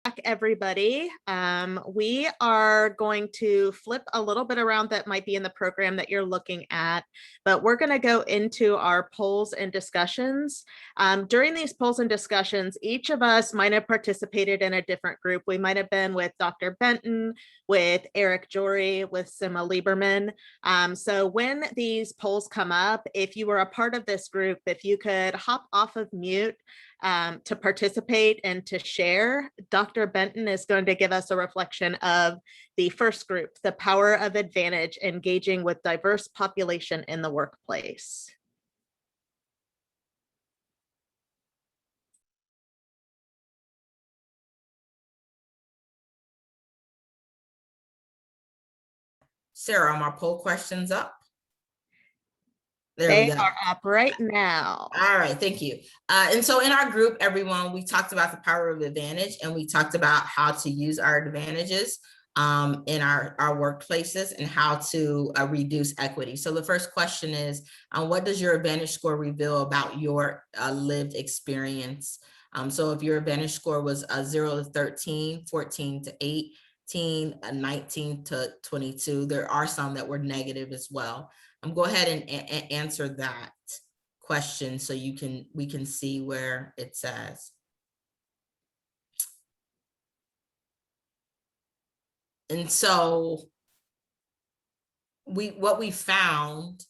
back, everybody. We are going to flip a little bit around that might be in the program that you're looking at, but we're going to go into our polls and discussions. During these polls and discussions, each of us might have participated in a different group. We might have been with Dr. Benton, with Eric Jory, with Sima Lieberman. So when these polls come up, if you were a part of this group, if you could hop off of mute to participate and to share. Dr. Benton is going to give us a reflection of the first group, the power of advantage, engaging with diverse population in the workplace. Sarah, are my poll questions up? There they are up right now. All right, thank you. And so in our group, everyone, we talked about the power of advantage, and we talked about how to use our advantages in our workplaces and how to reduce equity. So the first question is, what does your advantage score reveal about your lived experience? So if your advantage score was 0 to 13, 14 to 18, 19 to 22, there are some that were negative as well. Go ahead and answer that question so we can see where it says. And so what we found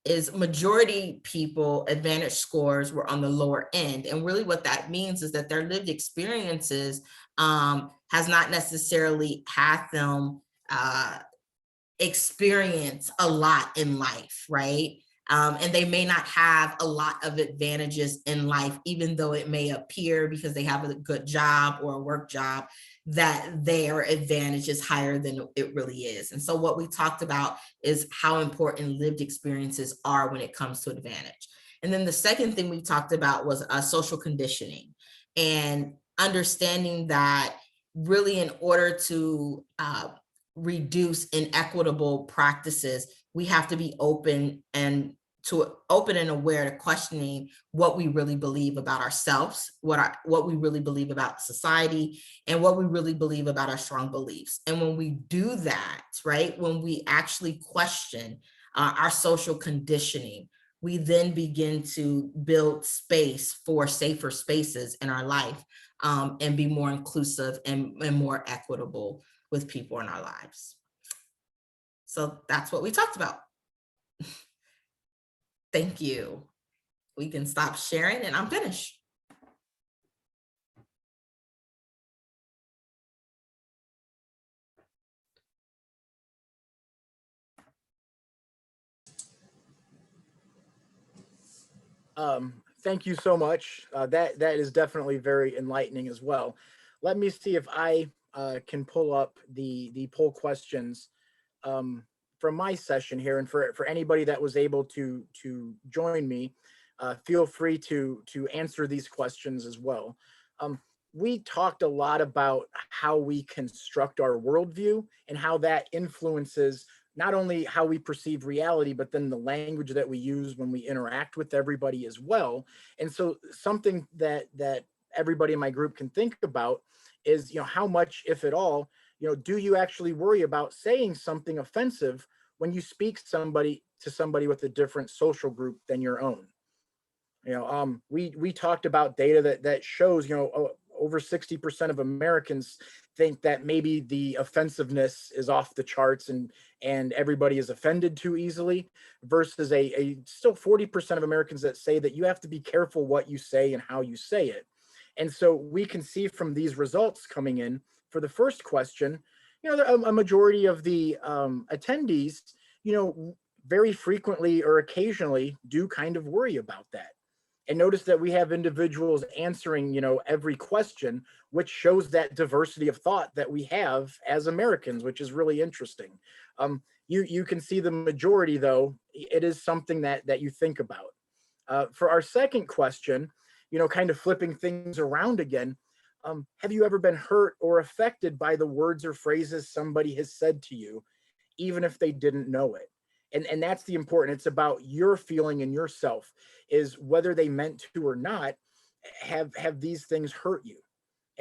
is majority people advantage scores were on the lower end. And really what that means is that their lived experiences has not necessarily had them experience a lot in life, right? And they may not have a lot of advantages in life, even though it may appear because they have a good job or a work job that their advantage is higher than it really is. And so what we talked about is how important lived experiences are when it comes to advantage. And then the second thing we talked about was social conditioning and understanding that really in order to reduce inequitable practices, we have to be open and aware to questioning what we really believe about ourselves, what we really believe about society, and what we really believe about our strong beliefs. And when we do that, right, when we actually question our social conditioning, we then begin to build space for safer spaces in our life and be more inclusive and more equitable with people in our lives. So that's what we talked about. Thank you. We can stop sharing and I'm finished. Thank you so much. That is definitely very enlightening as well. Let me see if I can pull up the poll questions from my session here, and for anybody that was able to join me, feel free to answer these questions as well. We talked a lot about how we construct our worldview and how that influences not only how we perceive reality, but then the language that we use when we interact with everybody as well. And so something that everybody in my group can think about is, how much, if at all, do you actually worry about saying something offensive when you speak to somebody with a different social group than your own? We talked about data that shows, over 60% of Americans think that maybe the offensiveness is off the charts and everybody is offended too easily, versus a still 40% of Americans that say that you have to be careful what you say and how you say it. And so we can see from these results coming in for the first question, a majority of the attendees, very frequently or occasionally do kind of worry about that. And notice that we have individuals answering, every question, which shows that diversity of thought that we have as Americans, which is really interesting. You can see the majority, though, it is something that you think about. For our second question, kind of flipping things around again, have you ever been hurt or affected by the words or phrases somebody has said to you, even if they didn't know it? And that's the important. It's about your feeling and yourself, is whether they meant to or not, have these things hurt you?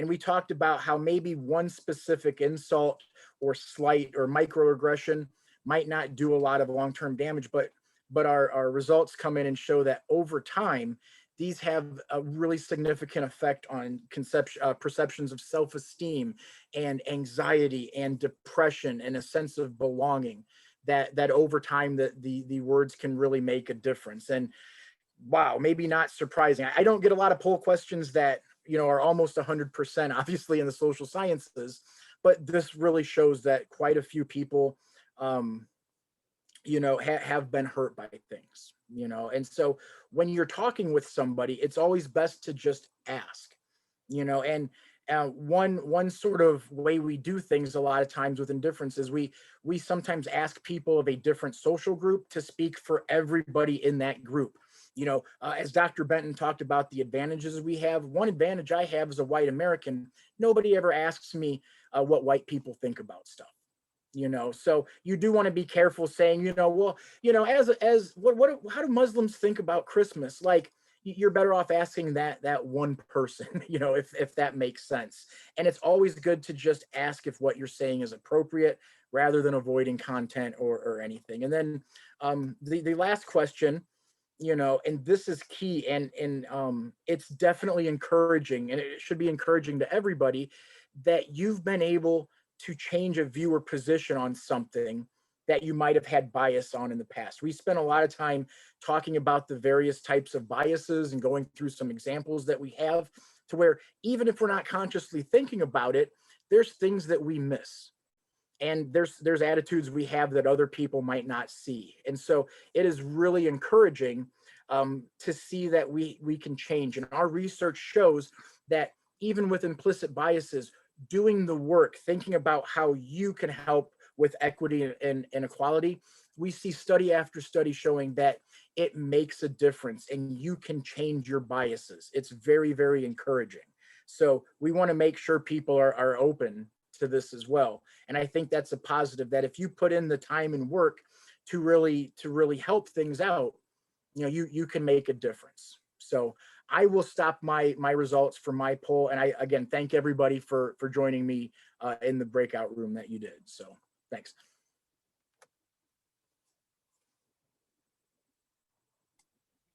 And we talked about how maybe one specific insult or slight or microaggression might not do a lot of long-term damage, but our results come in and show that over time, these have a really significant effect on perceptions of self-esteem and anxiety and depression and a sense of belonging, that over time the words can really make a difference. And wow, maybe not surprising. I don't get a lot of poll questions that, are almost 100%, obviously, in the social sciences, but this really shows that quite a few people, have been hurt by things, and so when you're talking with somebody, it's always best to just ask, and one sort of way we do things a lot of times with indifference is we sometimes ask people of a different social group to speak for everybody in that group. As Dr. Benton talked about the advantages we have, one advantage I have as a white American, nobody ever asks me what white people think about stuff. So you do want to be careful saying, well, how do Muslims think about Christmas? Like, you're better off asking that one person, if that makes sense. And it's always good to just ask if what you're saying is appropriate rather than avoiding content or anything. And then the last question, and this is key, and it's definitely encouraging, and it should be encouraging to everybody, that you've been able to change a view or position on something that you might have had bias on in the past. We spent a lot of time talking about the various types of biases and going through some examples that we have, to where even if we're not consciously thinking about it, there's things that we miss. And there's attitudes we have that other people might not see. And so it is really encouraging to see that we can change. And our research shows that even with implicit biases, doing the work, thinking about how you can help with equity and equality, we see study after study showing that it makes a difference and you can change your biases. It's very, very encouraging. So we want to make sure people are open to this as well. And I think that's a positive, that if you put in the time and work to really help things out, you can make a difference. So I will stop my results for my poll. And I, again, thank everybody for joining me in the breakout room that you did. So thanks.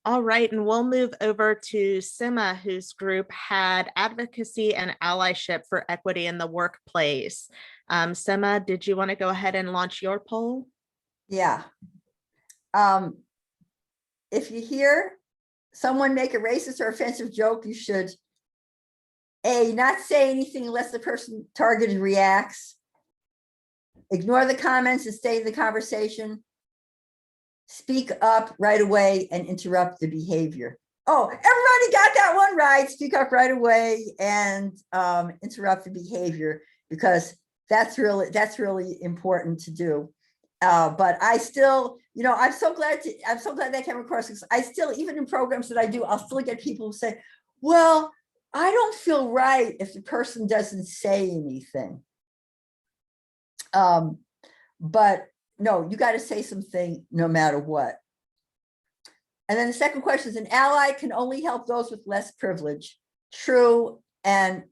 All right, and we'll move over to Sima, whose group had advocacy and allyship for equity in the workplace. Sima, did you want to go ahead and launch your poll? Yeah. If you hear someone make a racist or offensive joke, you should A, not say anything unless the person targeted reacts. Ignore the comments and stay in the conversation. Speak up right away and interrupt the behavior. Oh, everybody got that one right. Speak up right away and interrupt the behavior, because that's really important to do. But I still, I'm so glad that came across, because I still, even in programs that I do, I'll still get people who say, well, I don't feel right if the person doesn't say anything. But no, you got to say something no matter what. And then the second question is, an ally can only help those with less privilege. True. And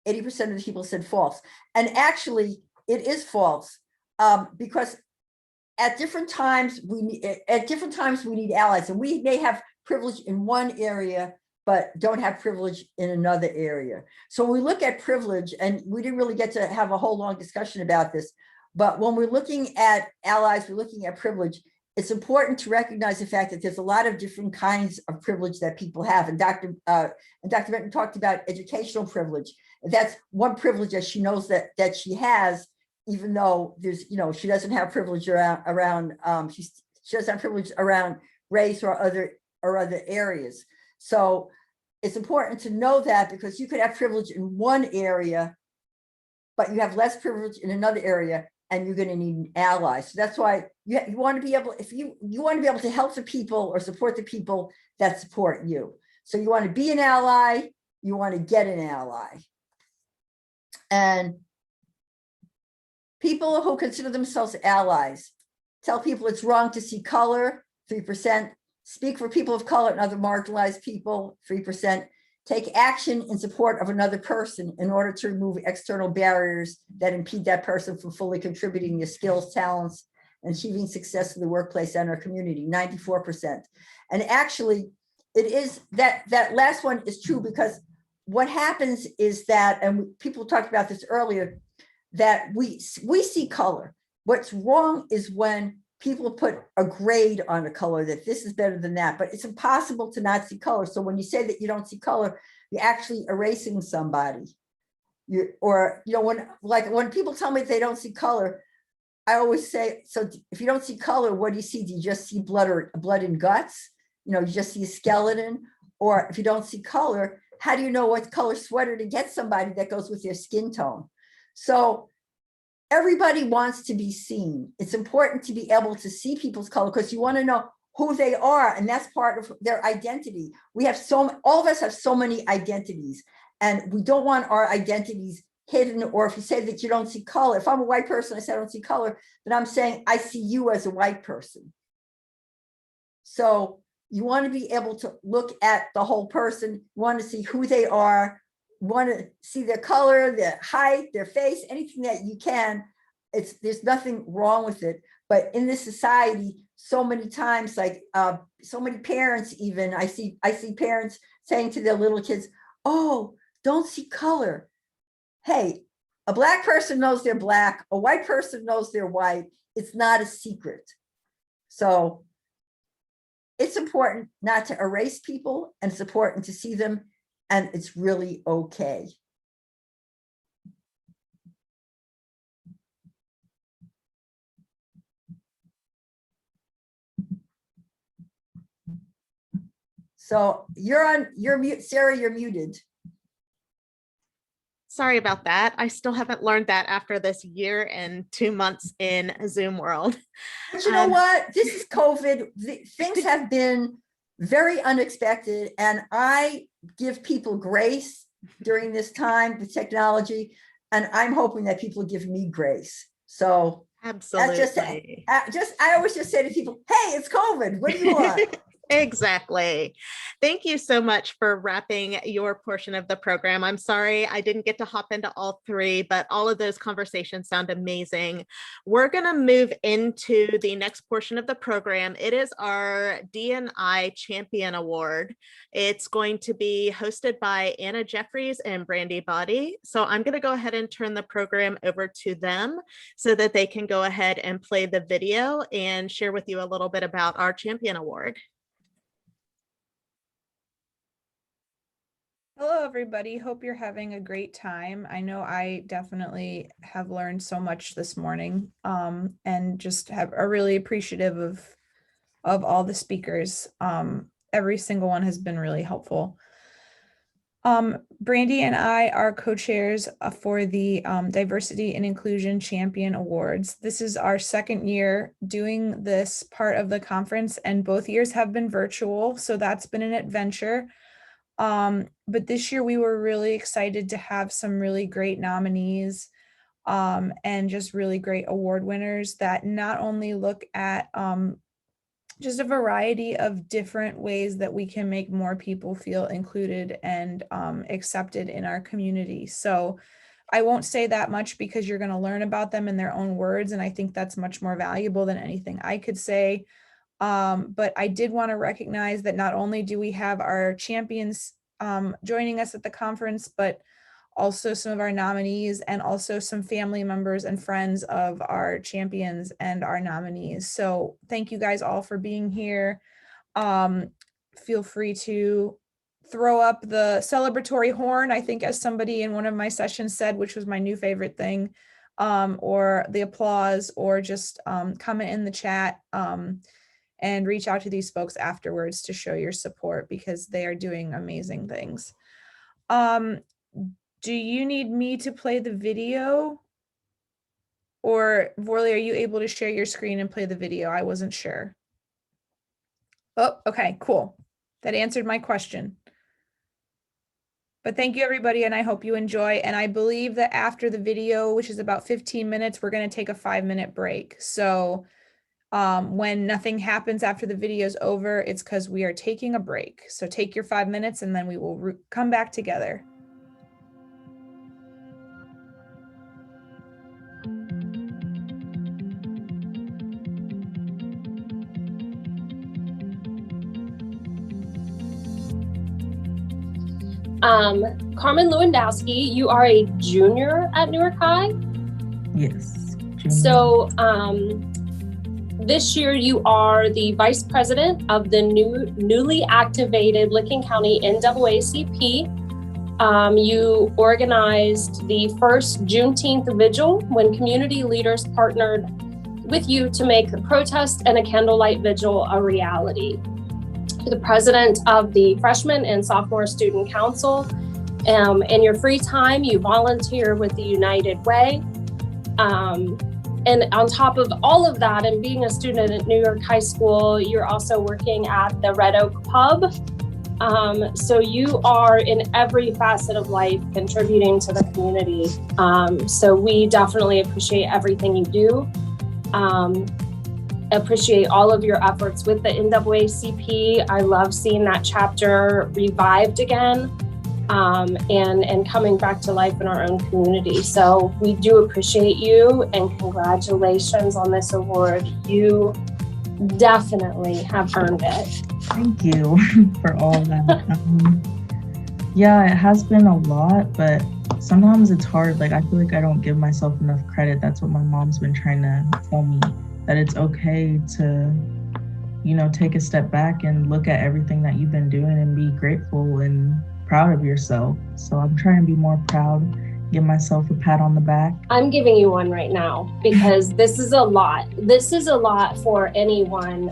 80% of the people said false. And actually, it is false, because at different times we need allies, and we may have privilege in one area, but don't have privilege in another area. So when we look at privilege, and we didn't really get to have a whole long discussion about this, but when we're looking at allies, we're looking at privilege, it's important to recognize the fact that there's a lot of different kinds of privilege that people have. And Dr. Benton talked about educational privilege. That's one privilege that she knows that she has, even though there's, she doesn't have privilege around she doesn't have privilege around race or other areas. So it's important to know that, because you could have privilege in one area, but you have less privilege in another area, and you're going to need an ally. So that's why you want to be able, if you want to be able to help the people or support the people that support you. So you want to be an ally, you want to get an ally. And people who consider themselves allies tell people it's wrong to see color, 3%. Speak for people of color and other marginalized people, 3%. take action in support of another person in order to remove external barriers that impede that person from fully contributing their skills, talents, and achieving success in the workplace and our community, 94%. And actually, it is that last one is true, because what happens is that, and people talked about this earlier, that we see color. What's wrong is when people put a grade on a color, that this is better than that, but it's impossible to not see color. So when you say that you don't see color, you're actually erasing somebody. When people tell me they don't see color, I always say, so if you don't see color, what do you see? Do you just see blood and guts? You just see a skeleton? Or if you don't see color, how do you know what color sweater to get somebody that goes with their skin tone? So everybody wants to be seen. It's important to be able to see people's color, because you want to know who they are, and that's part of their identity. All of us have so many identities, and we don't want our identities hidden. Or if you say that you don't see color, if I'm a white person, I say I don't see color, then I'm saying I see you as a white person. So you want to be able to look at the whole person, you want to see who they are, want to see their color, their height, their face, anything that you can. There's nothing wrong with it. But in this society, so many times, like so many parents, even I see parents saying to their little kids, "Oh, don't see color." Hey, a black person knows they're black, a white person knows they're white. It's not a secret. So it's important not to erase people, and it's important to see them, and it's really okay. So you're mute, Sarah, you're muted. Sorry about that. I still haven't learned that after this year and 2 months in Zoom world. But you know what? This is COVID. Things have been very unexpected, and I give people grace during this time with technology, and I'm hoping that people give me grace. So absolutely. I always just say to people, "Hey, it's COVID. What do you want?" Exactly. Thank you so much for wrapping your portion of the program. I'm sorry I didn't get to hop into all three, but all of those conversations sound amazing. We're going to move into the next portion of the program. It is our Dni Champion Award. It's going to be hosted by Anna Jeffries and Brandy Body. So I'm going to go ahead and turn the program over to them so that they can go ahead and play the video and share with you a little bit about our Champion Award. Hello, everybody. Hope you're having a great time. I know I definitely have learned so much this morning, and just are really appreciative of all the speakers. Every single one has been really helpful. Brandy and I are co-chairs for the Diversity and Inclusion Champion Awards. This is our second year doing this part of the conference, and both years have been virtual, so that's been an adventure. But this year we were really excited to have some really great nominees and just really great award winners that not only look at just a variety of different ways that we can make more people feel included and accepted in our community. So I won't say that much because you're going to learn about them in their own words, and I think that's much more valuable than anything I could say. But I did want to recognize that not only do we have our champions joining us at the conference, but also some of our nominees and also some family members and friends of our champions and our nominees. So thank you guys all for being here. Feel free to throw up the celebratory horn, I think, as somebody in one of my sessions said, which was my new favorite thing, or the applause, or just comment in the chat. And reach out to these folks afterwards to show your support because they are doing amazing things. Do you need me to play the video? Or Vorley, are you able to share your screen and play the video? I wasn't sure. Oh, okay, cool. That answered my question. But thank you, everybody, and I hope you enjoy. And I believe that after the video, which is about 15 minutes, we're going to take a 5-minute break. So When nothing happens after the video is over, it's because we are taking a break. So take your 5 minutes and then we will come back together. Carmen Lewandowski, you are a junior at Newark High? Yes. Junior. So this year you are the vice president of the newly activated Licking County NAACP. You organized the first Juneteenth vigil when community leaders partnered with you to make the protest and a candlelight vigil a reality. The president of the Freshman and Sophomore Student Council. In your free time, you volunteer with the United Way. And on top of all of that, and being a student at New York High School, you're also working at the Red Oak Pub. So you are in every facet of life contributing to the community. So we definitely appreciate everything you do. Appreciate all of your efforts with the NAACP. I love seeing that chapter revived again, and coming back to life in our own community. So we do appreciate you, and congratulations on this award. You definitely have earned it. Thank you for all that. Yeah, it has been a lot, but sometimes it's hard. Like, I feel like I don't give myself enough credit. That's what my mom's been trying to tell me, that it's okay to, take a step back and look at everything that you've been doing and be grateful and proud of yourself. So I'm trying to be more proud, give myself a pat on the back. I'm giving you one right now because this is a lot. This is a lot for anyone.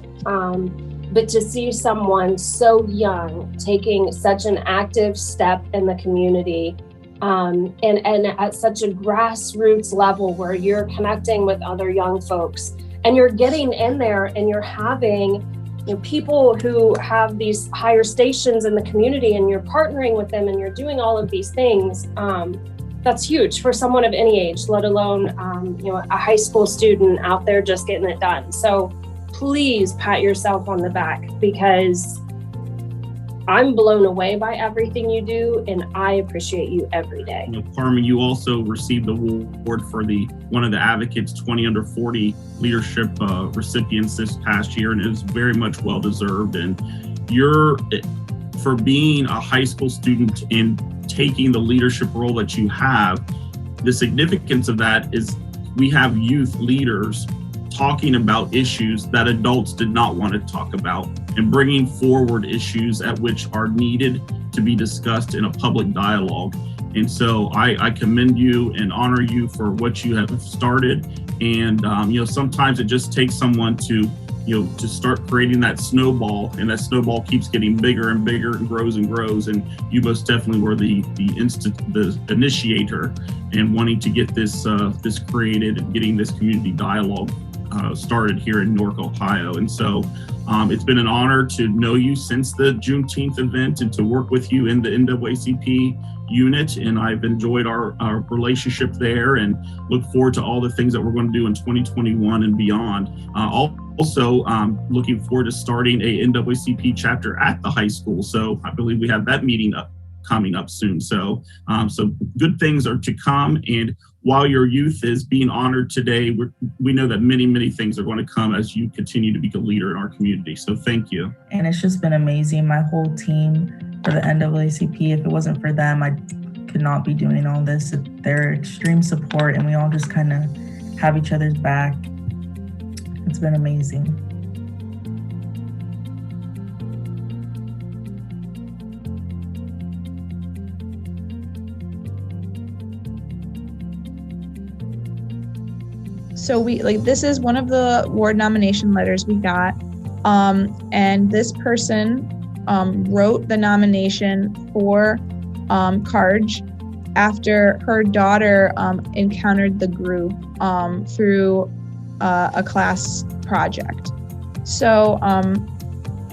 But to see someone so young taking such an active step in the community, and at such a grassroots level where you're connecting with other young folks and you're getting in there and you're having people who have these higher stations in the community and you're partnering with them and you're doing all of these things, that's huge for someone of any age, let alone a high school student out there just getting it done. So please pat yourself on the back, because I'm blown away by everything you do, and I appreciate you every day. Carmen, you also received the award for one of the Advocates 20 under 40 leadership recipients this past year, and it was very much well deserved. And for being a high school student and taking the leadership role that you have, the significance of that is we have youth leaders talking about issues that adults did not want to talk about, and bringing forward issues at which are needed to be discussed in a public dialogue. And so I commend you and honor you for what you have started. And sometimes it just takes someone to start creating that snowball, and that snowball keeps getting bigger and bigger and grows. And you most definitely were the initiator in wanting to get this created and getting this community dialogue started here in Newark, Ohio. And so it's been an honor to know you since the Juneteenth event and to work with you in the NAACP unit. And I've enjoyed our relationship there and look forward to all the things that we're going to do in 2021 and beyond. Also, looking forward to starting a NAACP chapter at the high school. So I believe we have that meeting coming up soon. So good things are to come. And while your youth is being honored today, we know that many, many things are going to come as you continue to be a leader in our community. So thank you. And it's just been amazing. My whole team for the NAACP, if it wasn't for them, I could not be doing all this. Their extreme support, and we all just kind of have each other's back. It's been amazing. So this is one of the award nomination letters we got. And this person wrote the nomination for Karj after her daughter encountered the group through a class project. So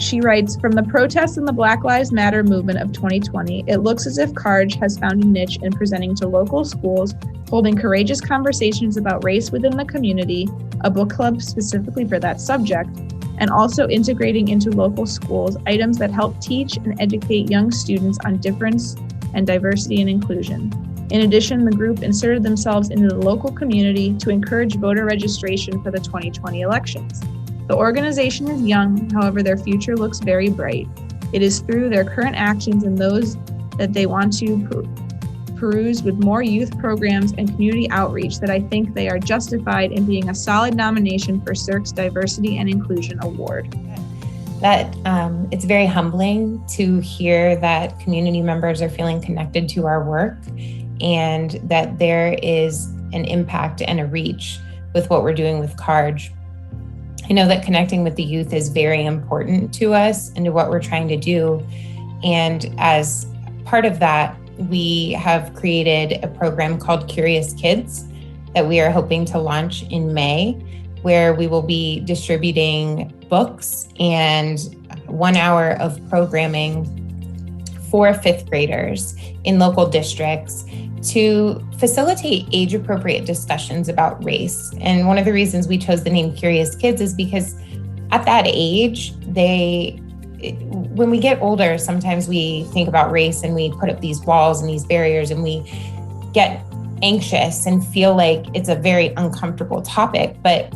she writes, from the protests in the Black Lives Matter movement of 2020, it looks as if Karj has found a niche in presenting to local schools, holding courageous conversations about race within the community, a book club specifically for that subject, and also integrating into local schools items that help teach and educate young students on difference and diversity and inclusion. In addition, the group inserted themselves into the local community to encourage voter registration for the 2020 elections. The organization is young, however, their future looks very bright. It is through their current actions and those that they want to peruse with more youth programs and community outreach that I think they are justified in being a solid nomination for CIRC's Diversity and Inclusion Award. That it's very humbling to hear that community members are feeling connected to our work and that there is an impact and a reach with what we're doing with CARG. I know that connecting with the youth is very important to us and to what we're trying to do. And as part of that, we have created a program called Curious Kids that we are hoping to launch in May, where we will be distributing books and 1 hour of programming for fifth graders in local districts to facilitate age-appropriate discussions about race. And one of the reasons we chose the name Curious Kids is because at that age, when we get older, sometimes we think about race and we put up these walls and these barriers and we get anxious and feel like it's a very uncomfortable topic. But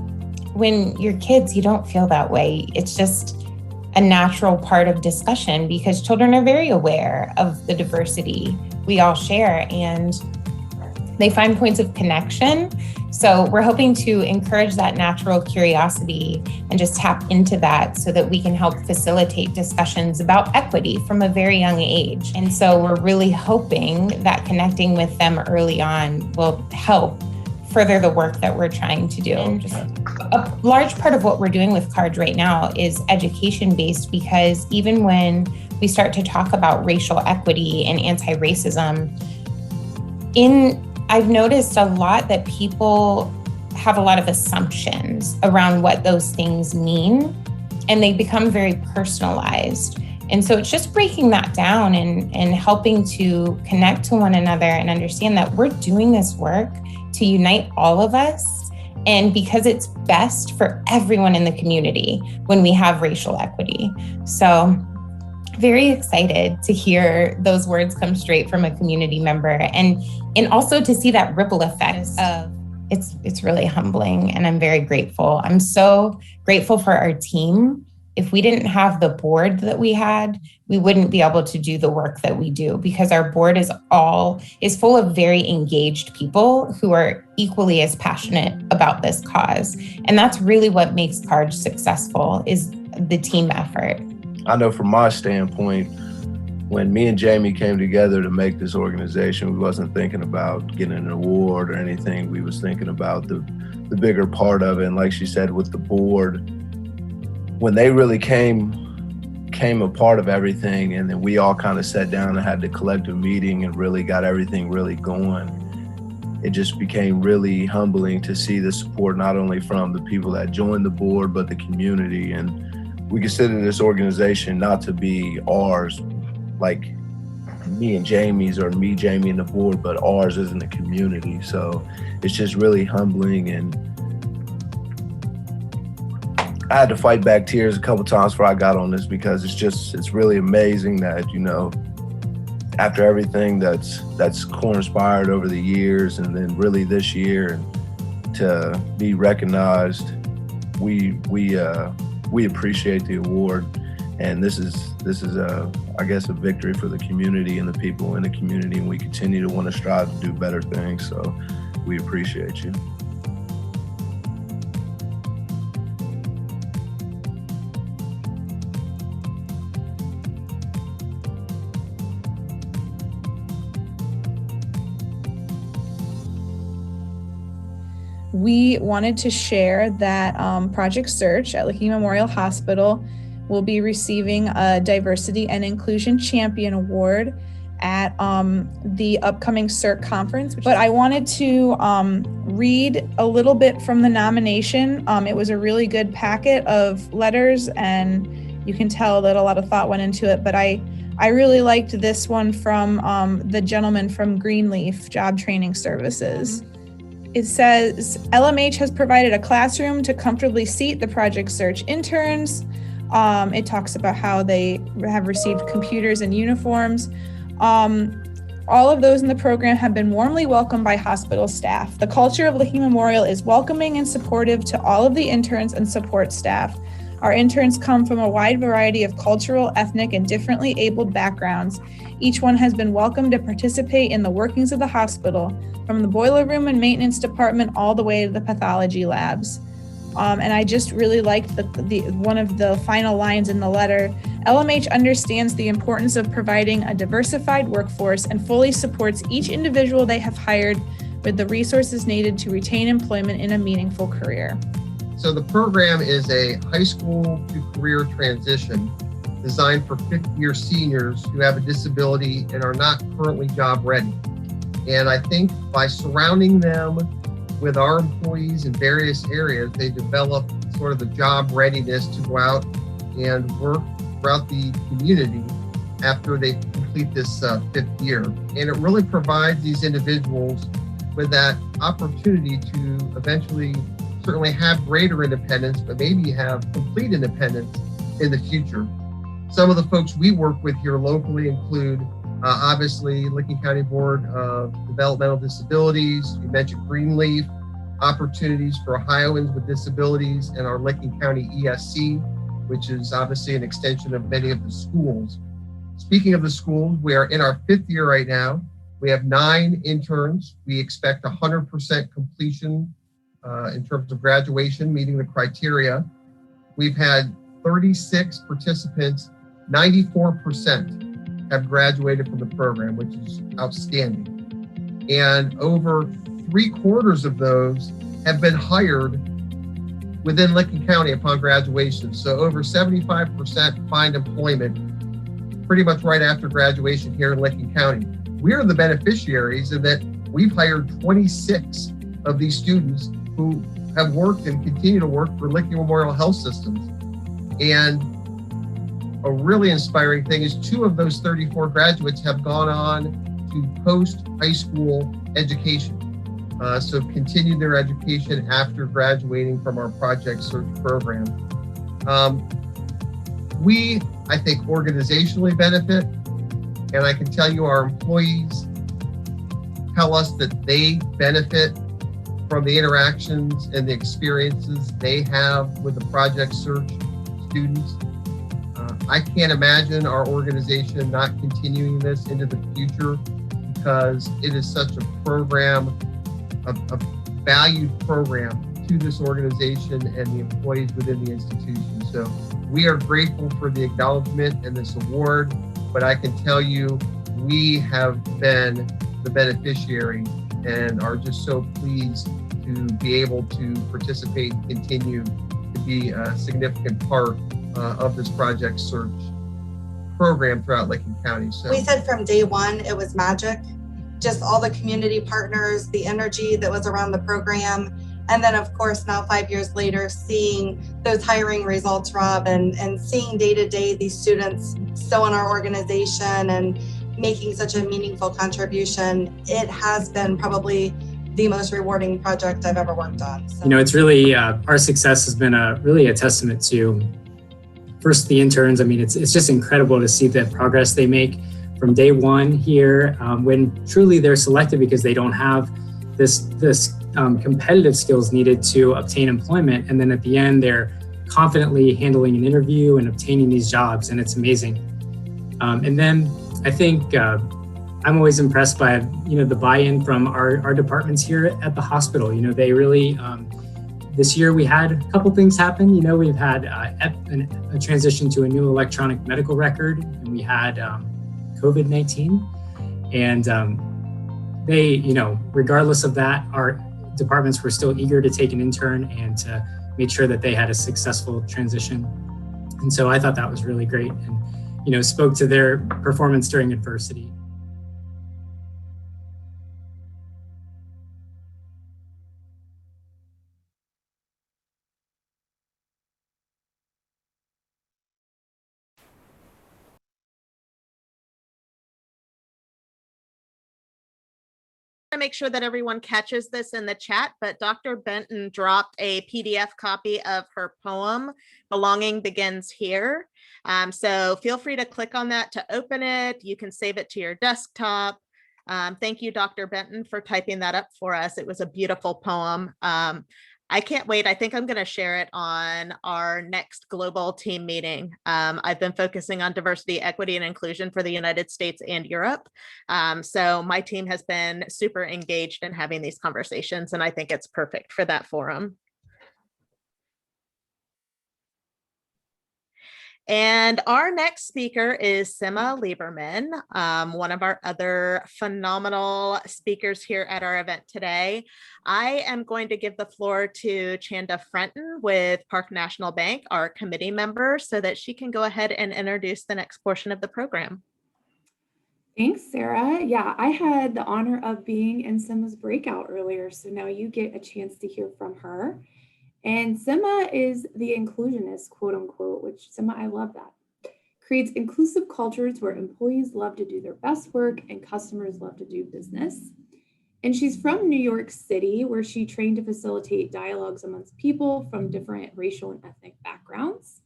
when you're kids, you don't feel that way. It's just a natural part of discussion because children are very aware of the diversity we all share and they find points of connection. So we're hoping to encourage that natural curiosity and just tap into that so that we can help facilitate discussions about equity from a very young age. And so we're really hoping that connecting with them early on will help further the work that we're trying to do. A large part of what we're doing with CARG right now is education-based because even when we start to talk about racial equity and anti-racism, I've noticed a lot that people have a lot of assumptions around what those things mean, and they become very personalized. And so it's just breaking that down and helping to connect to one another and understand that we're doing this work to unite all of us, and because it's best for everyone in the community when we have racial equity. So very excited to hear those words come straight from a community member and also to see that ripple effect of it's really humbling, and I'm very grateful. I'm so grateful for our team. If we didn't have the board that we had, we wouldn't be able to do the work that we do because our board is full of very engaged people who are equally as passionate about this cause. And that's really what makes CARG successful is the team effort. I know from my standpoint, when me and Jamie came together to make this organization, we wasn't thinking about getting an award or anything. We was thinking about the bigger part of it. And like she said, with the board, when they really came a part of everything, and then we all kind of sat down and had the collective meeting and really got everything really going, it just became really humbling to see the support not only from the people that joined the board, but the community. And we consider this organization not to be ours, like me and Jamie's or me, Jamie, and the board, but ours is in the community. So it's just really humbling, and I had to fight back tears a couple times before I got on this because it's really amazing that, you know, after everything that's transpired over the years and then really this year, and to be recognized, we appreciate the award, and this is I guess a victory for the community and the people in the community, and we continue to want to strive to do better things. So we appreciate you. We wanted to share that Project Search at Licking Memorial Hospital will be receiving a Diversity and Inclusion Champion Award at the upcoming CIRC conference. But I wanted to read a little bit from the nomination. It was a really good packet of letters, and you can tell that a lot of thought went into it. But I really liked this one from the gentleman from Greenleaf Job Training Services. it says LMH has provided a classroom to comfortably seat the Project Search interns. It talks about how they have received computers and uniforms. All of those in the program have been warmly welcomed by hospital staff. The culture of Licking Memorial is welcoming and supportive to all of the interns and support staff. Our interns come from a wide variety of cultural, ethnic, and differently abled backgrounds. Each one has been welcomed to participate in the workings of the hospital, from the boiler room and maintenance department all the way to the pathology labs. And I just really liked the one of the final lines in the letter. LMH understands the importance of providing a diversified workforce and fully supports each individual they have hired with the resources needed to retain employment in a meaningful career. So the program is a high school to career transition designed for fifth-year seniors who have a disability and are not currently job ready. And I think by surrounding them with our employees in various areas, they develop sort of the job readiness to go out and work throughout the community after they complete this fifth year. And it really provides these individuals with that opportunity to eventually certainly have greater independence, but maybe have complete independence in the future. Some of the folks we work with here locally include obviously Licking County Board of Developmental Disabilities. You mentioned Greenleaf, opportunities for Ohioans with disabilities, and our Licking County ESC, which is obviously an extension of many of the schools. Speaking of the schools, we are in our fifth year right now. We have 9 interns. We expect 100% completion in terms of graduation, meeting the criteria. We've had 36 participants, 94% have graduated from the program, which is outstanding. And over 3/4 of those have been hired within Licking County upon graduation. So over 75% find employment pretty much right after graduation here in Licking County. We're the beneficiaries in that we've hired 26 of these students who have worked and continue to work for Licking Memorial Health Systems. And a really inspiring thing is 2 of those 34 graduates have gone on to post-high school education. So continued their education after graduating from our Project Search program. We, I think, organizationally benefit, and I can tell you our employees tell us that they benefit from the interactions and the experiences they have with the Project Search students. I can't imagine our organization not continuing this into the future because it is such a program, a valued program to this organization and the employees within the institution. So we are grateful for the acknowledgement and this award, but I can tell you we have been the beneficiary and are just so pleased to be able to participate and continue to be a significant part of this Project Search program throughout Licking County. So we said from day one, it was magic. Just all the community partners, the energy that was around the program. And then of course, now 5 years later, seeing those hiring results, Rob, and seeing day to day these students so in our organization and making such a meaningful contribution, it has been probably the most rewarding project I've ever worked on. So. You know, it's really, our success has been really a testament to first the interns. I mean, it's just incredible to see the progress they make from day one here when truly they're selected because they don't have this competitive skills needed to obtain employment. And then at the end, they're confidently handling an interview and obtaining these jobs, and it's amazing. And then I think I'm always impressed by, you know, the buy-in from our departments here at the hospital. You know, they really, this year we had a couple things happen. You know, we've had a transition to a new electronic medical record, and we had COVID-19. And they, you know, regardless of that, our departments were still eager to take an intern and to make sure that they had a successful transition. And so I thought that was really great and, you know, spoke to their performance during adversity. to make sure that everyone catches this in the chat, but Dr. Benton dropped a PDF copy of her poem, Belonging Begins Here. So feel free to click on that to open it. You can save it to your desktop. Thank you, Dr. Benton, for typing that up for us. It was a beautiful poem. I can't wait. I think I'm going to share it on our next global team meeting. I've been focusing on diversity, equity, and inclusion for the United States and Europe. So my team has been super engaged in having these conversations, and I think it's perfect for that forum. And our next speaker is Sima Lieberman, one of our other phenomenal speakers here at our event today. I am going to give the floor to Chanda Frenton with Park National Bank, our committee member, so that she can go ahead and introduce the next portion of the program. Thanks, Sarah. Yeah, I had the honor of being in Sima's breakout earlier, so now you get a chance to hear from her. And Sima is the inclusionist, quote unquote, which Sima, I love that. Creates inclusive cultures where employees love to do their best work and customers love to do business. And she's from New York City, where she trained to facilitate dialogues amongst people from different racial and ethnic backgrounds.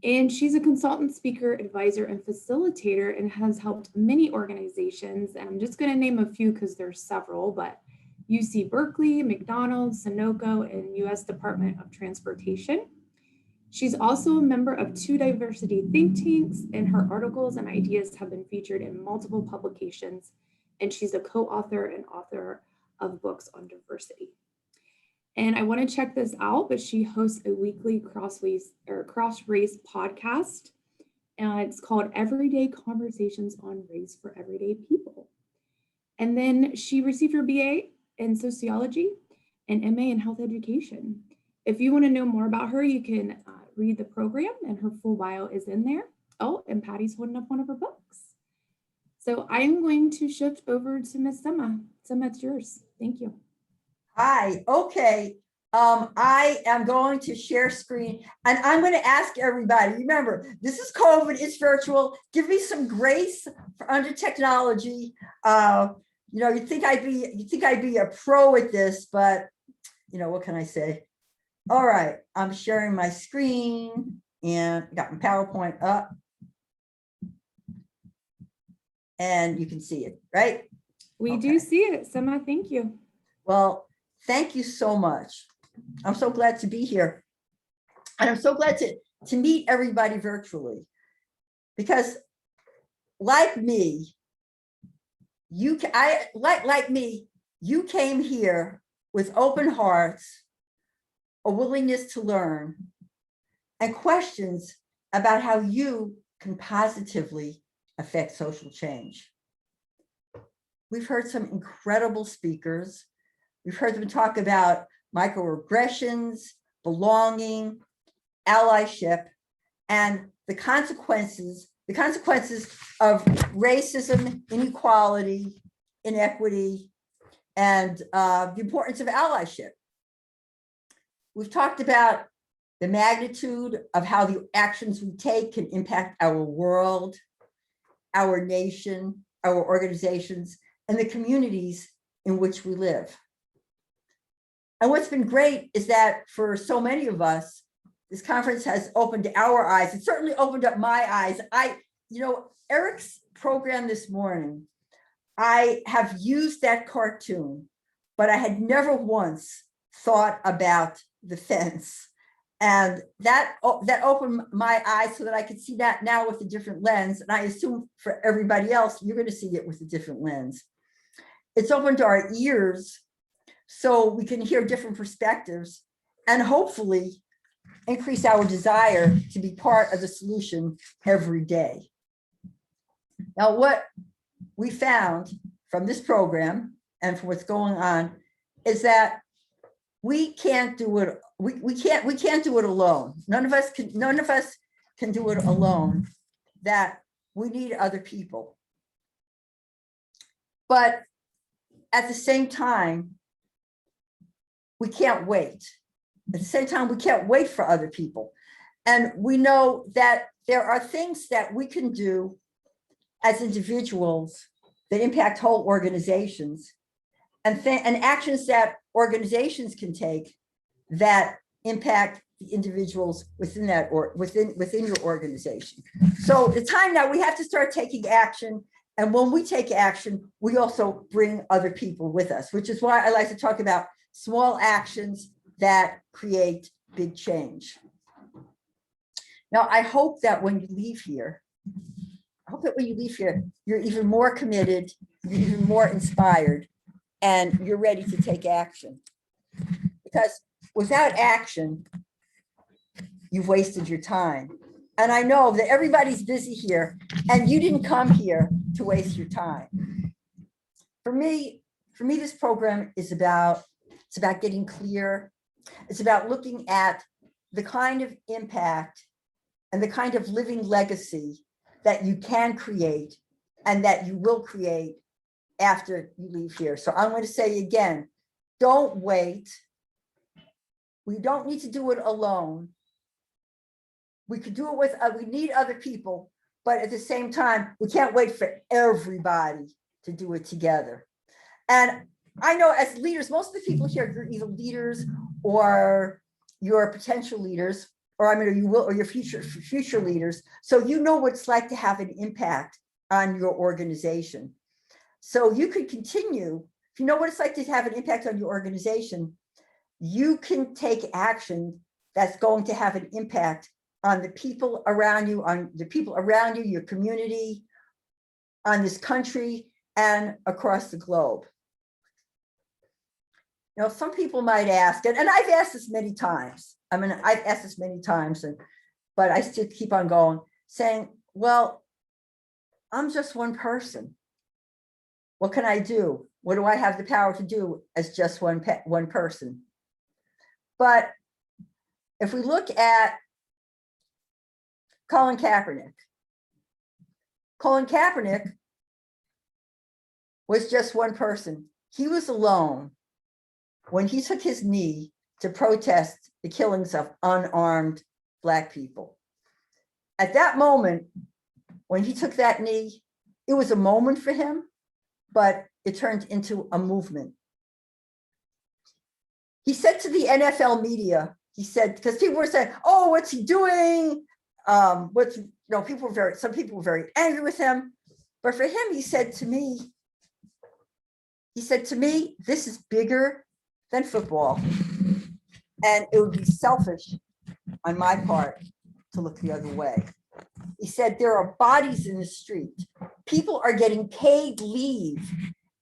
And she's a consultant, speaker, advisor, and facilitator, and has helped many organizations. And I'm just going to name a few because there's several, but UC Berkeley, McDonald's, Sunoco, and US Department of Transportation. She's also a member of 2 diversity think tanks, and her articles and ideas have been featured in multiple publications, and she's a co-author and author of books on diversity. And I want to check this out, but she hosts a weekly cross-race podcast, and it's called Everyday Conversations on Race for Everyday People. And then she received her BA in sociology and MA in health education. If you want to know more about her, you can read the program, and her full bio is in there. Oh, and Patty's holding up one of her books. So I am going to shift over to Miss Sima. Sima, it's yours. Thank you. Hi, okay. I am going to share screen, and I'm going to ask everybody, remember, this is COVID, it's virtual. Give me some grace for under technology. You know, you'd think I'd be a pro at this, but you know, what can I say? All right, I'm sharing my screen and got my PowerPoint up. And you can see it, right? We do see it, Sima, thank you. Well, thank you so much. I'm so glad to be here. And I'm so glad to meet everybody virtually, because like me, you came here with open hearts, a willingness to learn, and questions about how you can positively affect social change. We've heard some incredible speakers. We've heard them talk about microaggressions, belonging, allyship, and the consequences of racism, inequality, inequity, and the importance of allyship. We've talked about the magnitude of how the actions we take can impact our world, our nation, our organizations, and the communities in which we live. And what's been great is that for so many of us, this conference has opened our eyes. It certainly opened up my eyes. You know, Eric's program this morning, I have used that cartoon, but I had never once thought about the fence. And that opened my eyes so that I could see that now with a different lens. And I assume for everybody else, you're going to see it with a different lens. It's opened our ears so we can hear different perspectives and hopefully increase our desire to be part of the solution every day. Now, what we found from this program and from what's going on is that we can't do it. We can't do it alone. None of us can do it alone. That we need other people. But at the same time, we can't wait. At the same time, we can't wait for other people. And we know that there are things that we can do as individuals that impact whole organizations. and actions that organizations can take that impact the individuals within that or within your organization. So the time now we have to start taking action. And when we take action, we also bring other people with us, which is why I like to talk about small actions that create big change. Now, I hope that when you leave here, you're even more committed, you're even more inspired, and you're ready to take action. Because without action, you've wasted your time. And I know that everybody's busy here, and you didn't come here to waste your time. For me, this program is about getting clear. It's about looking at the kind of impact and the kind of living legacy that you can create and that you will create after you leave here. So I'm going to say again, don't wait. We don't need to do it alone. We could do it with, we need other people, but at the same time, we can't wait for everybody to do it together. And I know as leaders, most of the people here, you're either leaders or you're potential leaders, or your future leaders. So you know what it's like to have an impact on your organization. So you could continue, if you know what it's like to have an impact on your organization, you can take action that's going to have an impact on the people around you, your community, on this country, and across the globe. You know, some people might ask, and I've asked this many times. But I still keep on going, saying, well, I'm just one person. What can I do? What do I have the power to do as just one person? But if we look at Colin Kaepernick was just one person. He was alone when he took his knee to protest the killings of unarmed Black people. At that moment, when he took that knee, it was a moment for him, but it turned into a movement. He said to the NFL media, he said, because people were saying, oh, what's he doing? Some people were very angry with him. But for him, he said to me, this is bigger than football. And it would be selfish on my part to look the other way. He said, there are bodies in the street. People are getting paid leave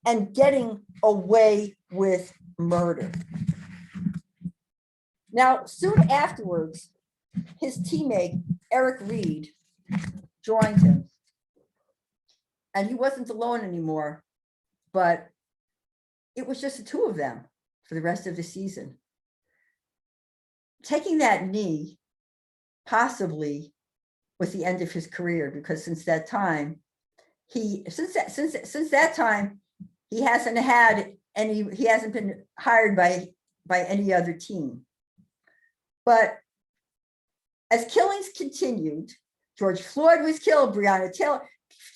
and getting away with murder. Now, soon afterwards, his teammate, Eric Reed, joined him. And he wasn't alone anymore, but it was just the two of them for the rest of the season. Taking that knee possibly was the end of his career, because since that time, he hasn't been hired by any other team. But as killings continued, George Floyd was killed, Breonna Taylor,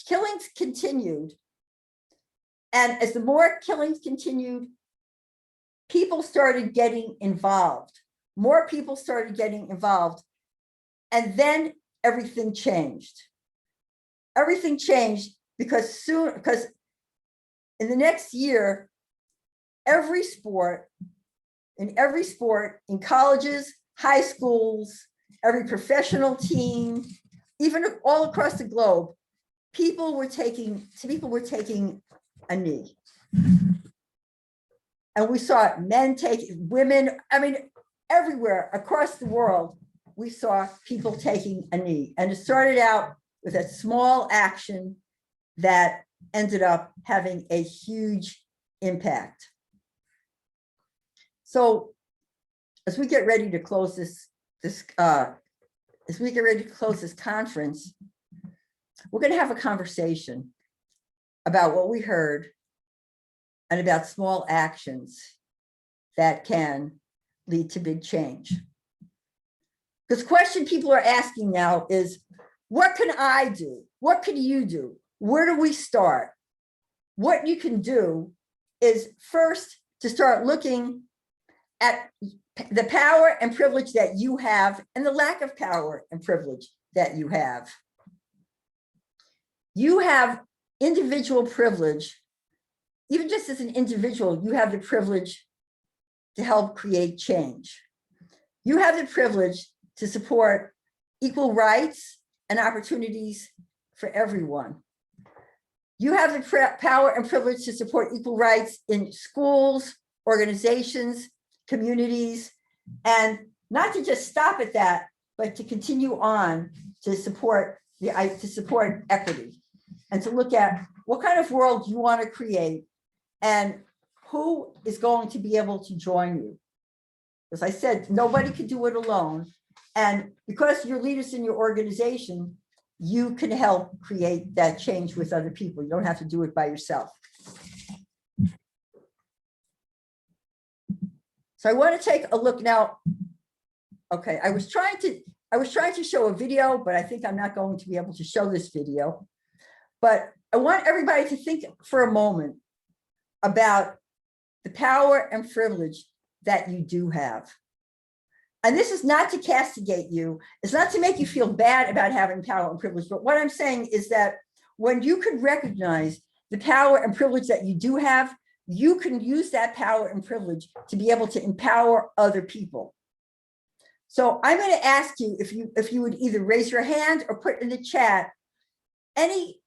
killings continued. And as the more killings continued, people started getting involved. More people started getting involved. And then everything changed. Everything changed because in the next year, every sport, in colleges, high schools, every professional team, even all across the globe, people were taking a knee. And we saw men taking, women, everywhere across the world, we saw people taking a knee. And it started out with a small action that ended up having a huge impact. So as we get ready to close this conference, we're going to have a conversation about what we heard and about small actions that can lead to big change. Because the question people are asking now is, what can I do? What can you do? Where do we start? What you can do is first to start looking at the power and privilege that you have and the lack of power and privilege that you have. You have individual privilege. Even just as an individual, you have the privilege to help create change. You have the privilege to support equal rights and opportunities for everyone. You have the power and privilege to support equal rights in schools, organizations, communities, and not to just stop at that, but to continue on to support equity and to look at what kind of world you want to create and who is going to be able to join you. As I said, nobody can do it alone. And because you're leaders in your organization, you can help create that change with other people. You don't have to do it by yourself. So I want to take a look now. Okay, I was trying to show a video, but I think I'm not going to be able to show this video. But I want everybody to think for a moment about the power and privilege that you do have. And this is not to castigate you. It's not to make you feel bad about having power and privilege. But what I'm saying is that when you can recognize the power and privilege that you do have, you can use that power and privilege to be able to empower other people. So I'm going to ask you if you would either raise your hand or put in the chat any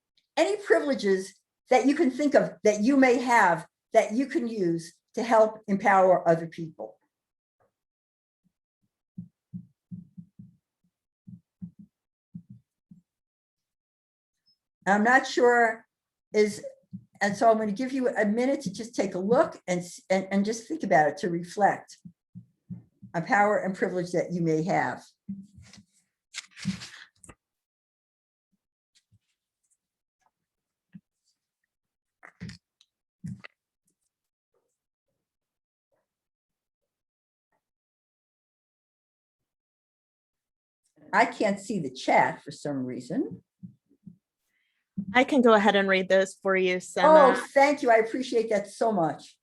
privileges that you can think of that you may have that you can use to help empower other people. I'm not sure and so I'm going to give you a minute to just take a look and just think about it, to reflect on power and privilege that you may have. I can't see the chat for some reason. I can go ahead and read those for you, Sema. Oh, thank you. I appreciate that so much.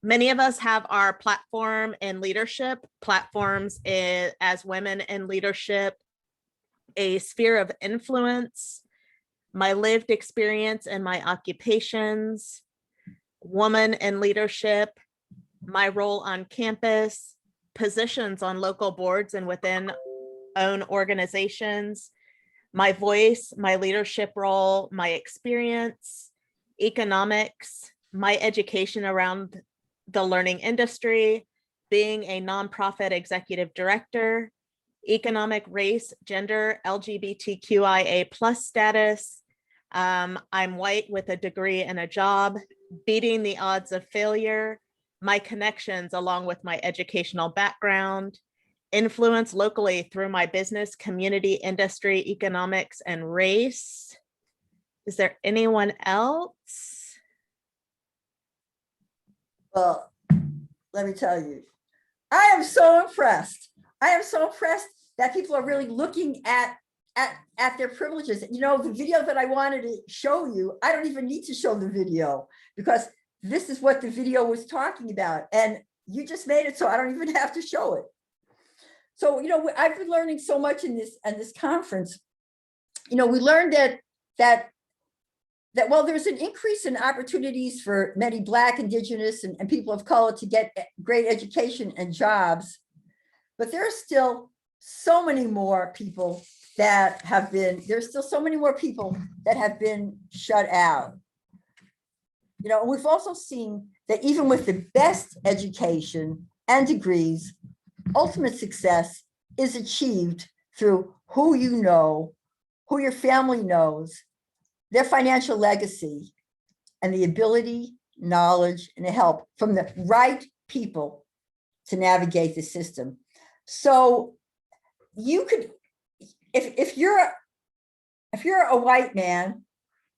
Many of us have our platform in leadership, platforms as women in leadership, a sphere of influence, my lived experience and my occupations, woman in leadership, my role on campus, positions on local boards and within own organizations, my voice, my leadership role, my experience, economics, my education around the learning industry, being a nonprofit executive director, economic, race, gender, LGBTQIA+ status. I'm white with a degree and a job, beating the odds of failure, my connections along with my educational background, influence locally through my business, community, industry, economics, and race. Is there anyone else? Well, let me tell you, I am so impressed. I am so impressed that people are really looking at their privileges. You know, the video that I wanted to show you, I don't even need to show the video because this is what the video was talking about. And you just made it so I don't even have to show it. So, you know, I've been learning so much in this conference. You know, we learned that while there's an increase in opportunities for many Black, Indigenous, and people of color to get great education and jobs, but there are still so many more people that have been, there's still so many more people that have been shut out. You know, we've also seen that even with the best education and degrees, ultimate success is achieved through who you know, who your family knows, their financial legacy, and the ability, knowledge, and help from the right people to navigate the system. So you could, if you're a white man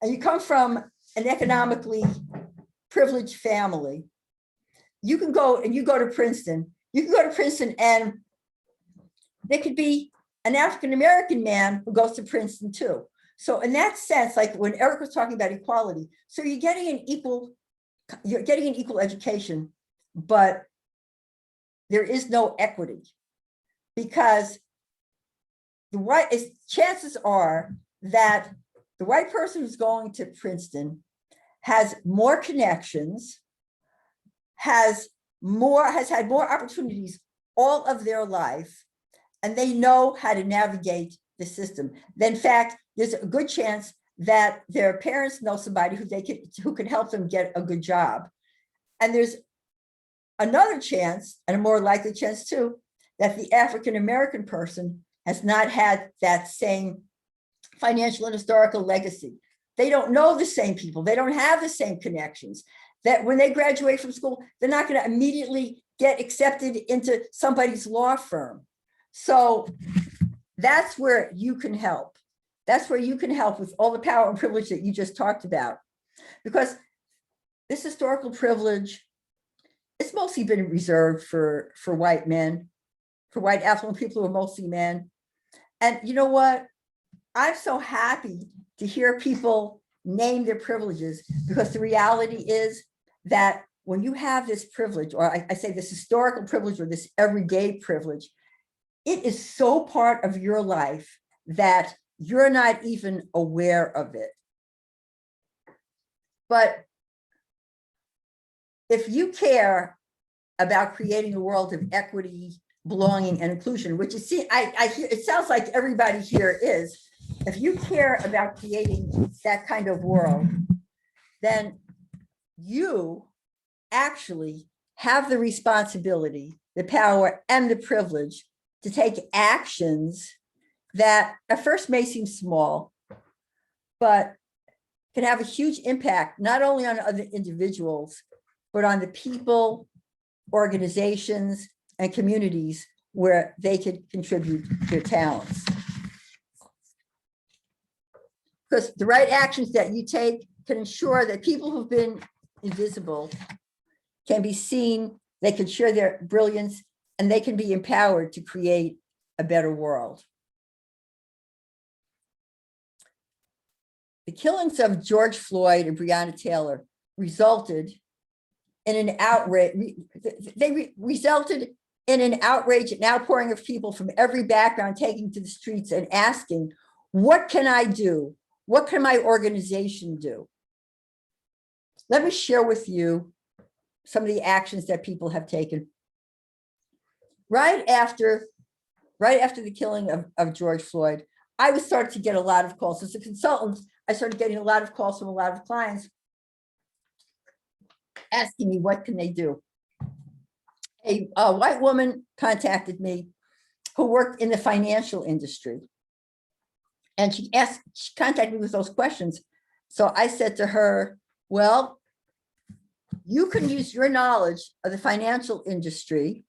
and you come from an economically privileged family, you can go to Princeton. You can go to Princeton and there could be an African-American man who goes to Princeton too. So in that sense, like when Eric was talking about equality, so you're getting an equal you're getting an equal education, but there is no equity because chances are that the white person who's going to Princeton has more connections, has had more opportunities all of their life, and they know how to navigate the system. In fact, there's a good chance that their parents know somebody who can help them get a good job. And there's another chance, and a more likely chance too, that the African-American person has not had that same financial and historical legacy. They don't know the same people. They don't have the same connections. That when they graduate from school, they're not going to immediately get accepted into somebody's law firm. So that's where you can help. That's where you can help with all the power and privilege that you just talked about. Because this historical privilege, it's mostly been reserved for white men, for white affluent people who are mostly men. And you know what? I'm so happy to hear people name their privileges, because the reality is that when you have this privilege, or I say this historical privilege or this everyday privilege, it is so part of your life that you're not even aware of it. But if you care about creating a world of equity, belonging, and inclusion, which is, I hear, it sounds like everybody here is, if you care about creating that kind of world, then you actually have the responsibility, the power, and the privilege to take actions that at first may seem small, but can have a huge impact, not only on other individuals, but on the people, organizations, and communities where they could contribute their talents. Because the right actions that you take can ensure that people who've been invisible can be seen, they can share their brilliance, and they can be empowered to create a better world. The killings of George Floyd and Breonna Taylor resulted in an outrage. They resulted in an outrage and outpouring of people from every background taking to the streets and asking, what can I do? What can my organization do? Let me share with you some of the actions that people have taken. Right after the killing of George Floyd, I was starting to get a lot of calls. As a consultant, I started getting a lot of calls from a lot of clients asking me, what can they do? A white woman contacted me who worked in the financial industry. And she contacted me with those questions. So I said to her, well, you can use your knowledge of the financial industry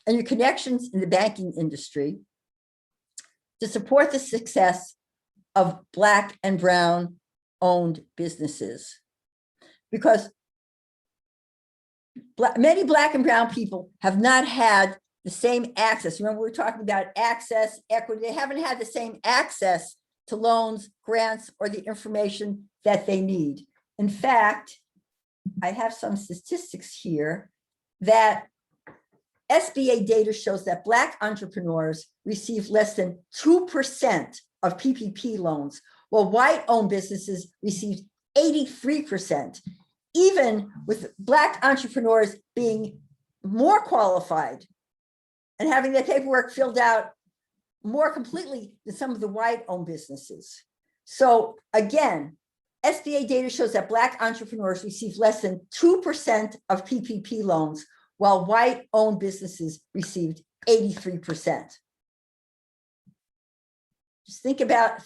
and your connections in the banking industry to support the success of Black and Brown owned businesses. Because many Black and Brown people have not had the same access. Remember, we were talking about access, equity. They haven't had the same access to loans, grants, or the information that they need. In fact, I have some statistics here that SBA data shows that Black entrepreneurs receive less than 2% of PPP loans, while white-owned businesses received 83%, even with Black entrepreneurs being more qualified and having their paperwork filled out more completely than some of the white-owned businesses. So again, SBA data shows that Black entrepreneurs receive less than 2% of PPP loans, while white-owned businesses received 83%. Just think about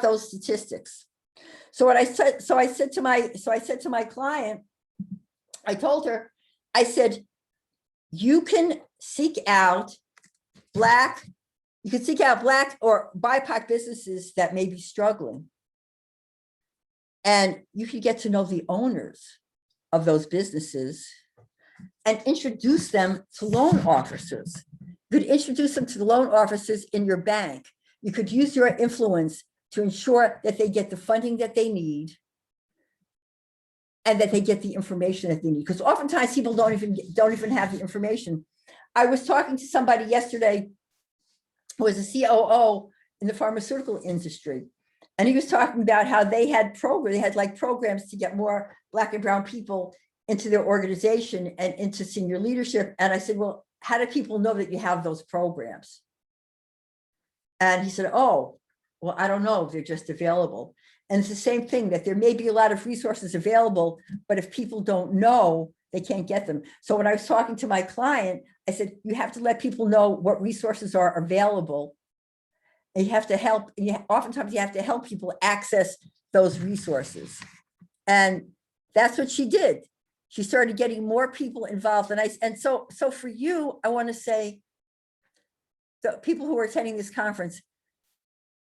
those statistics. So I said to my client, I told her, I said, you can seek out Black or BIPOC businesses that may be struggling. And you can get to know the owners of those businesses and introduce them to loan officers. You could introduce them to the loan officers in your bank. You could use your influence to ensure that they get the funding that they need. and that they get the information that they need. Because oftentimes people don't even have the information. I was talking to somebody yesterday who was a COO in the pharmaceutical industry. And he was talking about how they had programs to get more Black and brown people into their organization and into senior leadership. And I said, well, how do people know that you have those programs? And he said, oh, well, I don't know, they're just available. And it's the same thing, that there may be a lot of resources available, but if people don't know, they can't get them. So when I was talking to my client, I said, you have to let people know what resources are available. And you have to help, oftentimes you have to help people access those resources. And that's what she did. She started getting more people involved. And so for you, I want to say, the people who are attending this conference,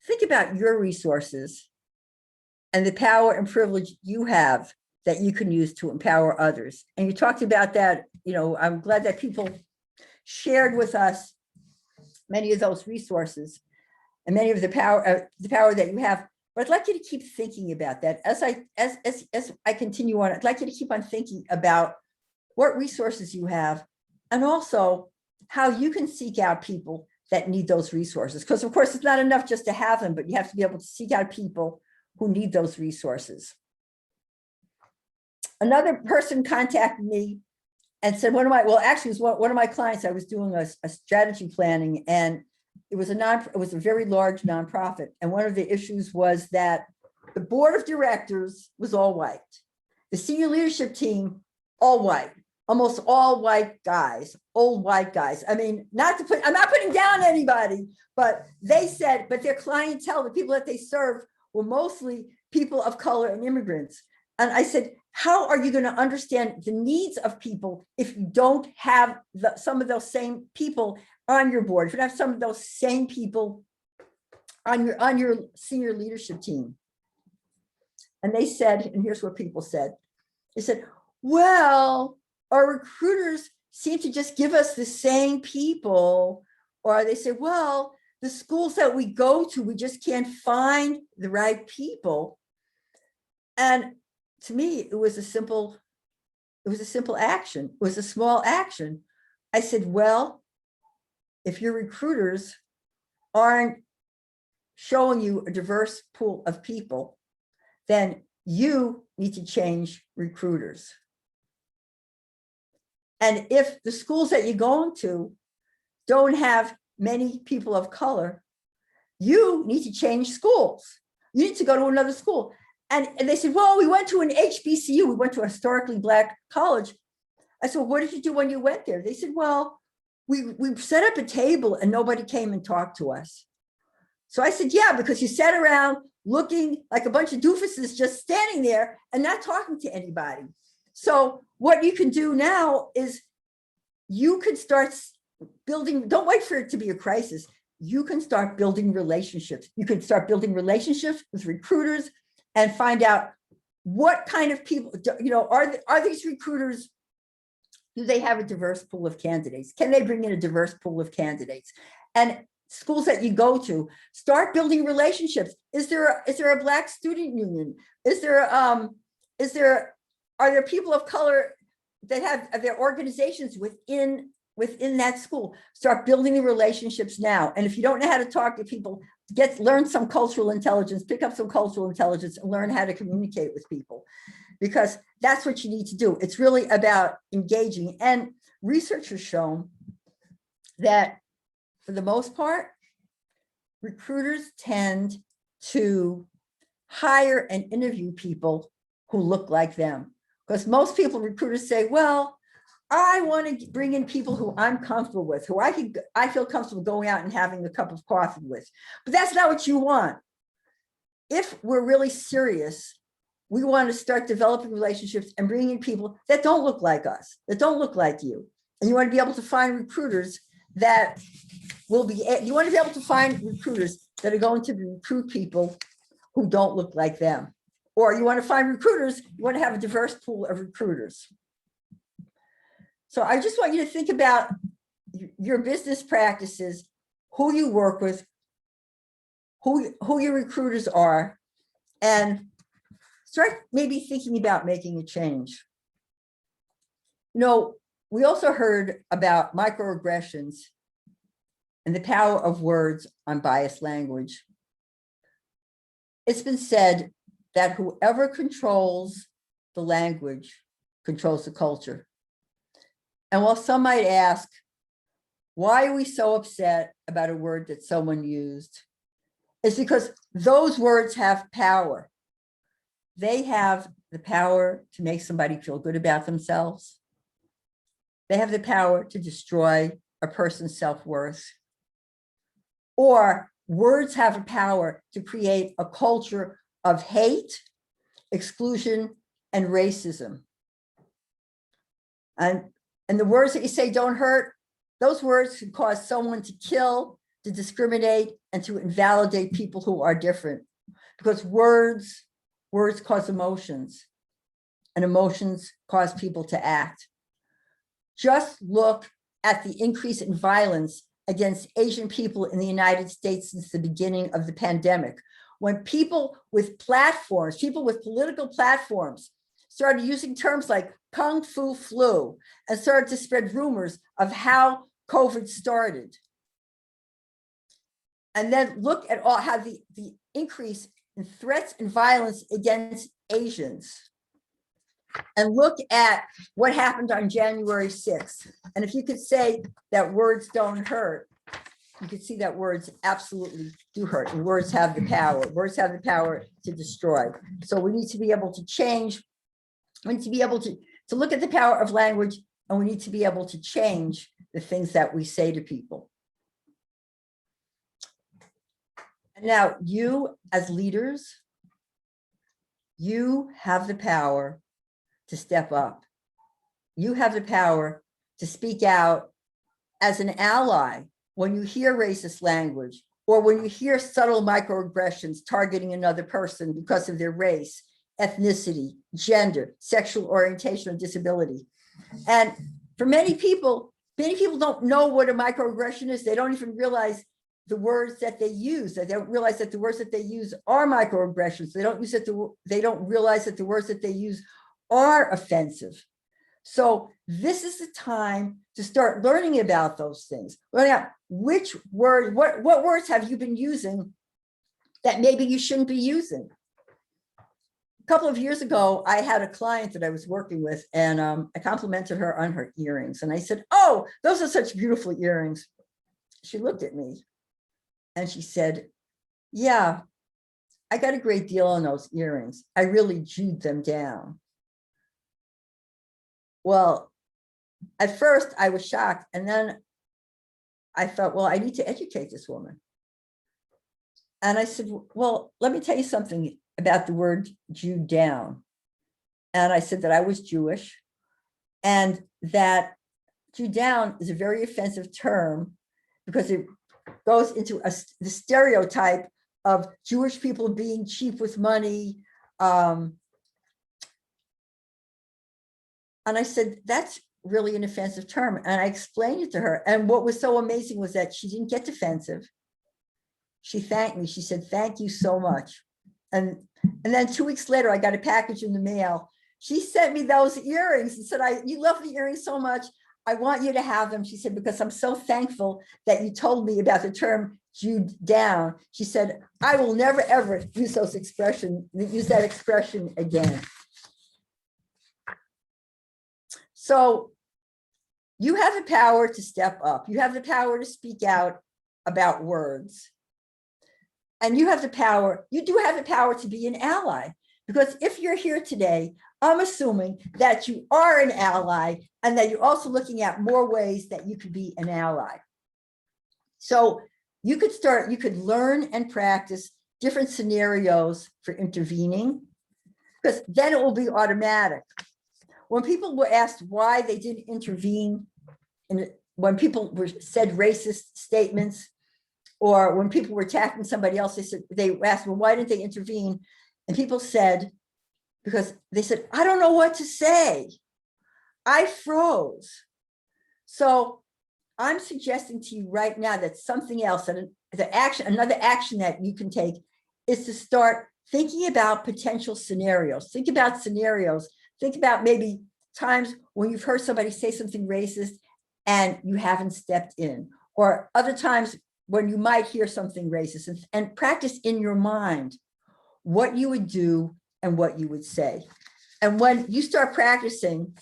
think about your resources and the power and privilege you have that you can use to empower others. And you talked about that, I'm glad that people shared with us many of those resources and many of the power that you have. But I'd like you to keep thinking about that. As I continue on, I'd like you to keep on thinking about what resources you have, and also how you can seek out people that need those resources. Because of course, it's not enough just to have them, but you have to be able to seek out people who need those resources. Another person contacted me and said, one of my clients, I was doing a strategy planning, and it was a very large nonprofit. And one of the issues was that the board of directors was all white. The senior leadership team, all white, almost all white guys, old white guys. I mean, I'm not putting down anybody, but they said, but their clientele, the people that they served, were mostly people of color and immigrants. And I said, how are you going to understand the needs of people if you don't have some of those same people on your board, if you don't have some of those same people on your senior leadership team? And they said, and here's what people said. They said, well, our recruiters seem to just give us the same people. Or they say, well, the schools that we go to, we just can't find the right people. And to me, it was a simple action. It was a small action. I said, well, if your recruiters aren't showing you a diverse pool of people, then you need to change recruiters. And if the schools that you're going to don't have many people of color, you need to change schools. You need to go to another school. And they said, well, we went to an HBCU. We went to a historically Black college. I said, well, what did you do when you went there? They said, well, we set up a table and nobody came and talked to us. So I said, yeah, because you sat around looking like a bunch of doofuses just standing there and not talking to anybody. So what you can do now is you can start building, don't wait for it to be a crisis. You can start building relationships. You can start building relationships with recruiters and find out what kind of people, are these recruiters, do they have a diverse pool of candidates? Can they bring in a diverse pool of candidates? And schools that you go to, start building relationships. Is there a Black student union? Are there people of color that have their organizations within that school? Start building the relationships now. And if you don't know how to talk to people, learn some cultural intelligence, pick up some cultural intelligence and learn how to communicate with people, because that's what you need to do. It's really about engaging. And research has shown that for the most part, recruiters tend to hire and interview people who look like them. Because most recruiters say, well, I want to bring in people who I'm comfortable with, who I feel comfortable going out and having a cup of coffee with. But that's not what you want. If we're really serious, we want to start developing relationships and bringing in people that don't look like us, that don't look like you. And you want to be able to find recruiters that are going to recruit people who don't look like them. Or you want to find recruiters, you want to have a diverse pool of recruiters. So I just want you to think about your business practices, who you work with, who your recruiters are, and start maybe thinking about making a change. You know, we also heard about microaggressions and the power of words on biased language. It's been said that whoever controls the language controls the culture. And while some might ask, why are we so upset about a word that someone used? It's because those words have power. They have the power to make somebody feel good about themselves. They have the power to destroy a person's self-worth. Or words have a power to create a culture of hate, exclusion, and racism. And the words that you say don't hurt, those words can cause someone to kill, to discriminate, and to invalidate people who are different. Because words cause emotions, and emotions cause people to act. Just look at the increase in violence against Asian people in the United States since the beginning of the pandemic. When people with platforms, people with political platforms, started using terms like Kung Fu flu and started to spread rumors of how COVID started. And then look at all how the increase in threats and violence against Asians. And look at what happened on January 6th. And if you could say that words don't hurt, you could see that words absolutely do hurt. And words have the power. Words have the power to destroy. So we need to be able to change. We need to be able to look at the power of language, and we need to be able to change the things that we say to people. And now you as leaders, you have the power to step up. You have the power to speak out as an ally when you hear racist language, or when you hear subtle microaggressions targeting another person because of their race, ethnicity, gender, sexual orientation, or disability. And for many people don't know what a microaggression is. They don't even realize the words that they use. They don't realize that the words that they use are microaggressions. They don't realize that the words that they use are offensive. So this is the time to start learning about those things. Learning out which word, what words have you been using that maybe you shouldn't be using. A couple of years ago, I had a client that I was working with, and I complimented her on her earrings. And I said, "Oh, those are such beautiful earrings." She looked at me and she said, "Yeah, I got a great deal on those earrings. I really Jewed them down." Well, at first I was shocked, and then I thought, well, I need to educate this woman. And I said, well, let me tell you something about the word Jew down. And I said that I was Jewish, and that Jew down is a very offensive term because it goes into the stereotype of Jewish people being cheap with money. And I said, that's really an offensive term. And I explained it to her. And what was so amazing was that she didn't get defensive. She thanked me. She said, "Thank you so much." And then 2 weeks later, I got a package in the mail. She sent me those earrings and said, "You love the earrings so much. I want you to have them." She said, "Because I'm so thankful that you told me about the term Jewed down." She said, "I will never, ever use that expression again." So you have the power to step up. You have the power to speak out about words. And you do have the power to be an ally. Because if you're here today, I'm assuming that you are an ally and that you're also looking at more ways that you could be an ally. So you could learn and practice different scenarios for intervening, because then it will be automatic. When people were asked why they didn't intervene, when people said racist statements, or when people were attacking somebody else, they asked, well, why didn't they intervene? And people said, because they said, "I don't know what to say. I froze." So I'm suggesting to you right now that something else, another action that you can take is to start thinking about potential scenarios. Think about scenarios. Think about maybe times when you've heard somebody say something racist and you haven't stepped in, or other times when you might hear something racist, and practice in your mind what you would do and what you would say. And when you start practicing,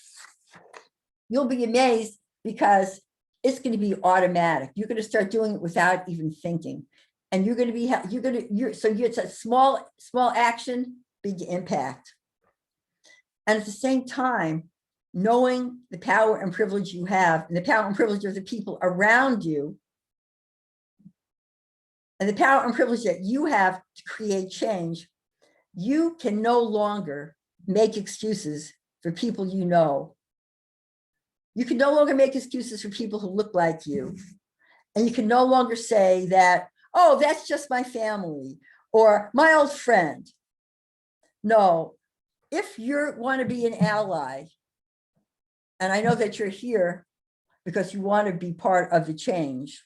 you'll be amazed because it's going to be automatic. You're going to start doing it without even thinking. And it's a small action, big impact. And at the same time, knowing the power and privilege you have, and the power and privilege of the people around you, and the power and privilege that you have to create change, you can no longer make excuses for people you know. You can no longer make excuses for people who look like you. And you can no longer say that, oh, that's just my family or my old friend. No, if you want to be an ally, and I know that you're here because you want to be part of the change,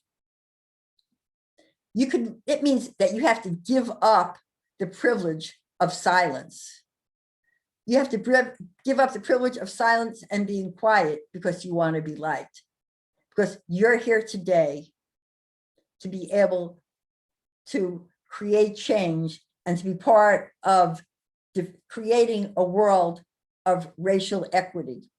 it means that you have to give up the privilege of silence. You have to give up the privilege of silence and being quiet because you want to be liked. Because you're here today to be able to create change and to be part of creating a world of racial equity.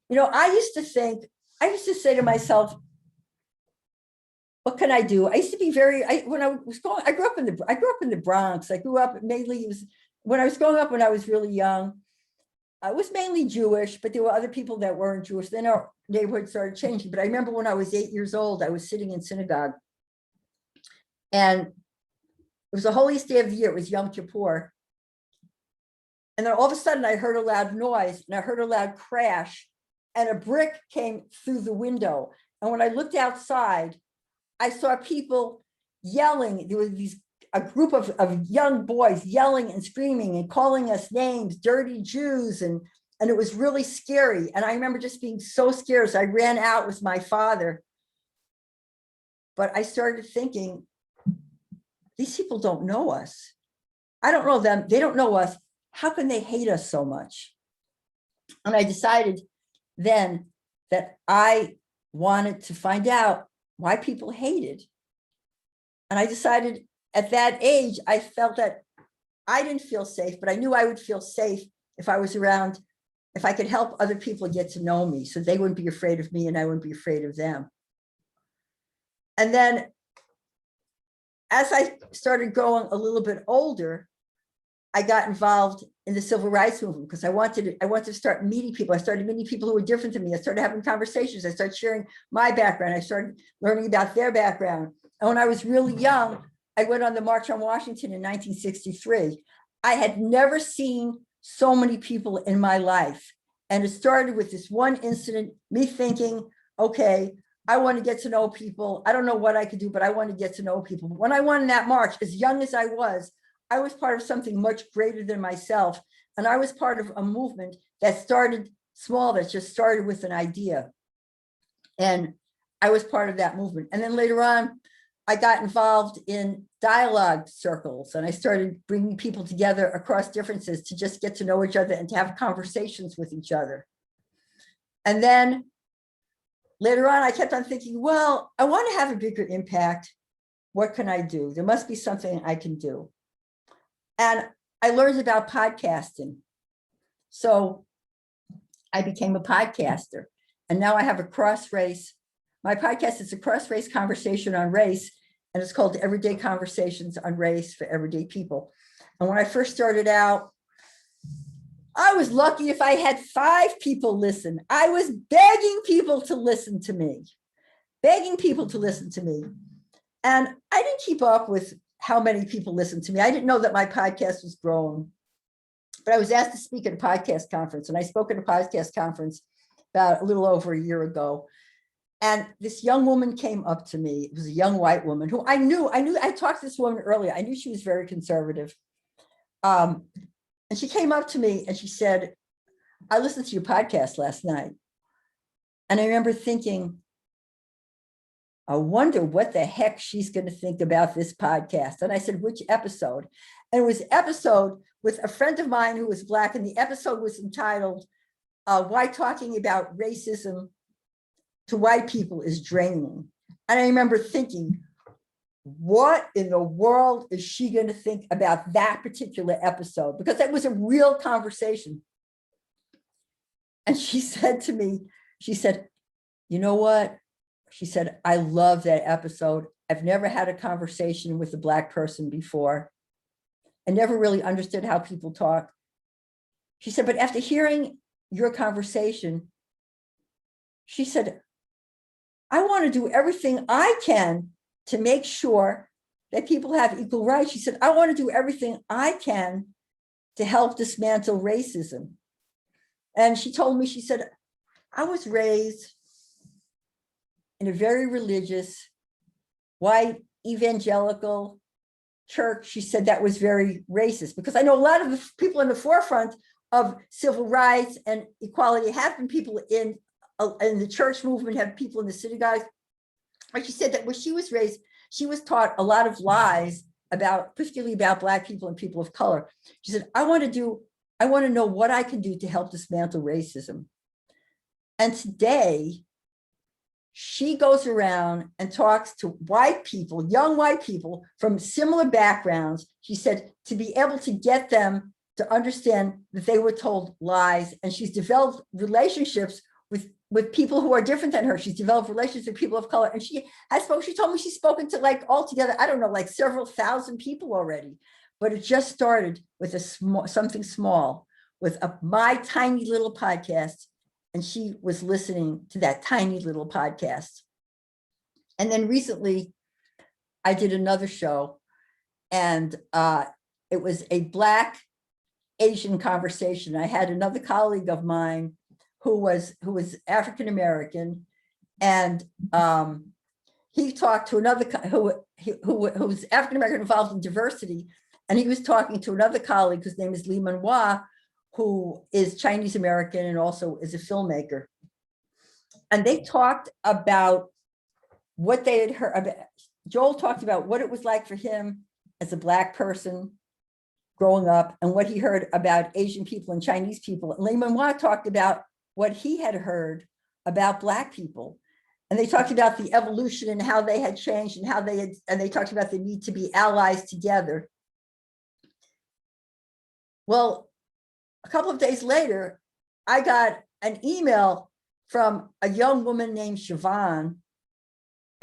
You know, I used to say to myself, what can I do? I used to be I grew up in the Bronx. I grew up mainly, when I was growing up, when I was really young, I was mainly Jewish, but there were other people that weren't Jewish. Then our neighborhood started changing. But I remember when I was 8 years old, I was sitting in synagogue, and it was the holiest day of the year. It was Yom Kippur. And then all of a sudden I heard a loud noise, and I heard a loud crash, and a brick came through the window. And when I looked outside, I saw people yelling. There was a group of young boys yelling and screaming and calling us names, dirty Jews, and it was really scary. And I remember just being so scared, so I ran out with my father. But I started thinking, these people don't know us. I don't know them. They don't know us. How can they hate us so much? And I decided then that I wanted to find out why people hated. And I decided at that age, I felt that I didn't feel safe, but I knew I would feel safe if I was around, if I could help other people get to know me so they wouldn't be afraid of me and I wouldn't be afraid of them. And then as I started growing a little bit older, I got involved in the civil rights movement because I wanted to start meeting people. I started meeting people who were different than me. I started having conversations. I started sharing my background. I started learning about their background. And when I was really young, I went on the March on Washington in 1963. I had never seen so many people in my life. And it started with this one incident, me thinking, okay, I want to get to know people. I don't know what I could do, but I want to get to know people. When I won that march, as young as I was part of something much greater than myself. And I was part of a movement that started small, that just started with an idea. And I was part of that movement. And then later on, I got involved in dialogue circles, and I started bringing people together across differences to just get to know each other and to have conversations with each other. And then later on, I kept on thinking, well, I want to have a bigger impact. What can I do? There must be something I can do. And I learned about podcasting. So I became a podcaster. And now I have a cross race. My podcast is a cross race conversation on race. And it's called Everyday Conversations on Race for Everyday People. And when I first started out, I was lucky if I had 5 people listen. I was begging people to listen to me. And I didn't keep up with how many people listened to me. I didn't know that my podcast was growing, but I was asked to speak at a podcast conference, and I spoke at a podcast conference about a little over a year ago. And this young woman came up to me. It was a young white woman who I knew, I talked to this woman earlier. I knew she was very conservative. And she came up to me and she said, I listened to your podcast last night. And I remember thinking, I wonder what the heck she's going to think about this podcast. And I said, which episode? And it was episode with a friend of mine who was Black, and the episode was entitled, Why Talking About Racism to White People is Draining. And I remember thinking, what in the world is she going to think about that particular episode? Because that was a real conversation. And she said to me, she said, you know what? She said, I love that episode. I've never had a conversation with a Black person before. I never really understood how people talk. She said, but after hearing your conversation, she said, I want to do everything I can to make sure that people have equal rights. She said, I want to do everything I can to help dismantle racism. And she told me, she said, I was raised in a very religious, white, evangelical church. She said that was very racist, because I know a lot of the people in the forefront of civil rights and equality have been people in the church movement, have people in the synagogues. But she said that when she was raised, she was taught a lot of lies about, particularly about Black people and people of color. She said, I want to know what I can do to help dismantle racism. And today, she goes around and talks to white people, young white people from similar backgrounds. She said, to be able to get them to understand that they were told lies. And she's developed relationships with people who are different than her. She's developed relationships with people of color. And she told me she's spoken to like altogether, I don't know, like several thousand people already. But it just started with something small, with my tiny little podcast. And she was listening to that tiny little podcast. And then recently, I did another show, and it was a Black Asian conversation. I had another colleague of mine who was African American, and he talked to another who was African American involved in diversity, and he was talking to another colleague whose name is Lee Manhua, who is Chinese American and also is a filmmaker. And they talked about what they had heard. Joel talked about what it was like for him as a Black person growing up and what he heard about Asian people and Chinese people. And Lee Manhua talked about what he had heard about Black people. And they talked about the evolution and how they had changed and and they talked about the need to be allies together. Well, a couple of days later, I got an email from a young woman named Siobhan.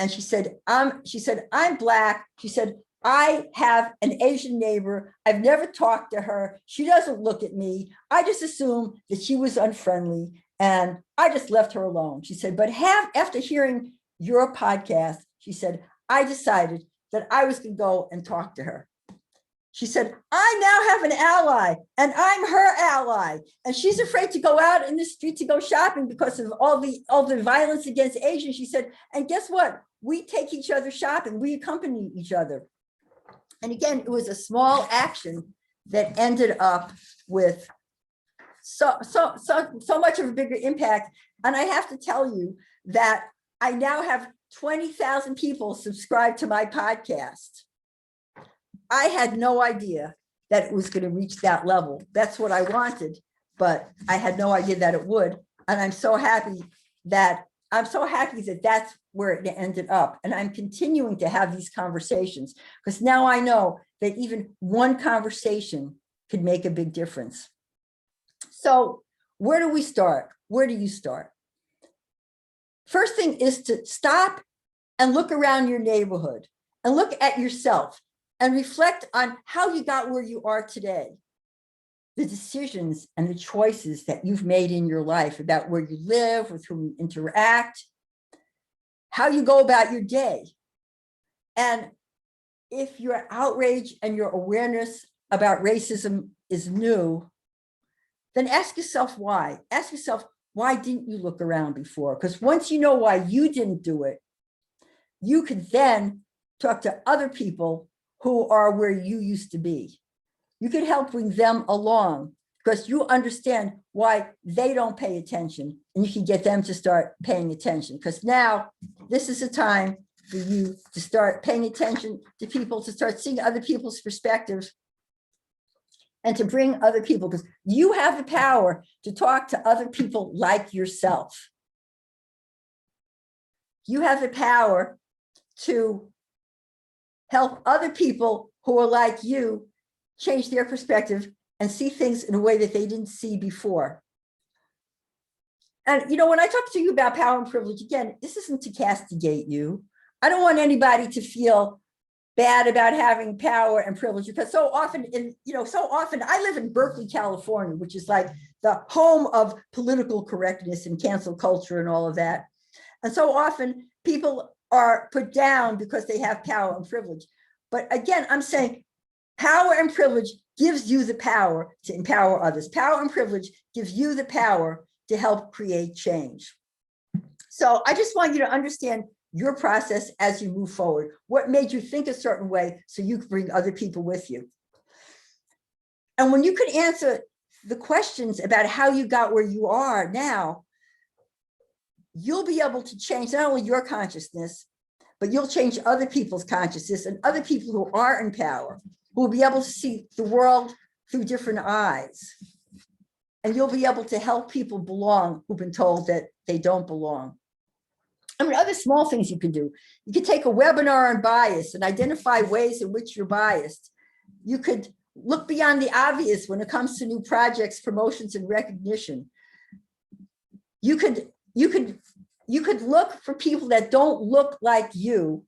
And she said, I'm Black. She said, I have an Asian neighbor. I've never talked to her. She doesn't look at me. I just assumed that she was unfriendly and I just left her alone. She said, but after hearing your podcast, she said, I decided that I was going to go and talk to her. She said, I now have an ally and I'm her ally. And she's afraid to go out in the street to go shopping because of all the violence against Asians. She said, and guess what? We take each other shopping. We accompany each other. And again, it was a small action that ended up with so much of a bigger impact. And I have to tell you that I now have 20,000 people subscribed to my podcast. I had no idea that it was going to reach that level. That's what I wanted, but I had no idea that it would. And I'm so happy that that's where it ended up. And I'm continuing to have these conversations because now I know that even one conversation could make a big difference. So where do we start? Where do you start? First thing is to stop and look around your neighborhood and look at yourself and reflect on how you got where you are today. The decisions and the choices that you've made in your life about where you live, with whom you interact, how you go about your day. And if your outrage and your awareness about racism is new, then ask yourself why. Ask yourself, why didn't you look around before? Because once you know why you didn't do it, you could then talk to other people who are where you used to be. You could help bring them along because you understand why they don't pay attention, and you can get them to start paying attention, because now this is a time for you to start paying attention to people, to start seeing other people's perspectives, and to bring other people, because you have the power to talk to other people like yourself. You have the power to help other people who are like you change their perspective and see things in a way that they didn't see before. And, you know, when I talk to you about power and privilege, again, this isn't to castigate you. I don't want anybody to feel bad about having power and privilege, because so often I live in Berkeley, California, which is like the home of political correctness and cancel culture and all of that. And so often people are put down because they have power and privilege. But again, I'm saying power and privilege gives you the power to empower others. Power and privilege gives you the power to help create change. So I just want you to understand your process as you move forward. What made you think a certain way so you could bring other people with you? And when you could answer the questions about how you got where you are now, you'll be able to change not only your consciousness, but you'll change other people's consciousness, and other people who are in power, who will be able to see the world through different eyes. And you'll be able to help people belong who've been told that they don't belong. I mean, other small things you can do. You could take a webinar on bias and identify ways in which you're biased. You could look beyond the obvious when it comes to new projects, promotions, and recognition. You could look for people that don't look like you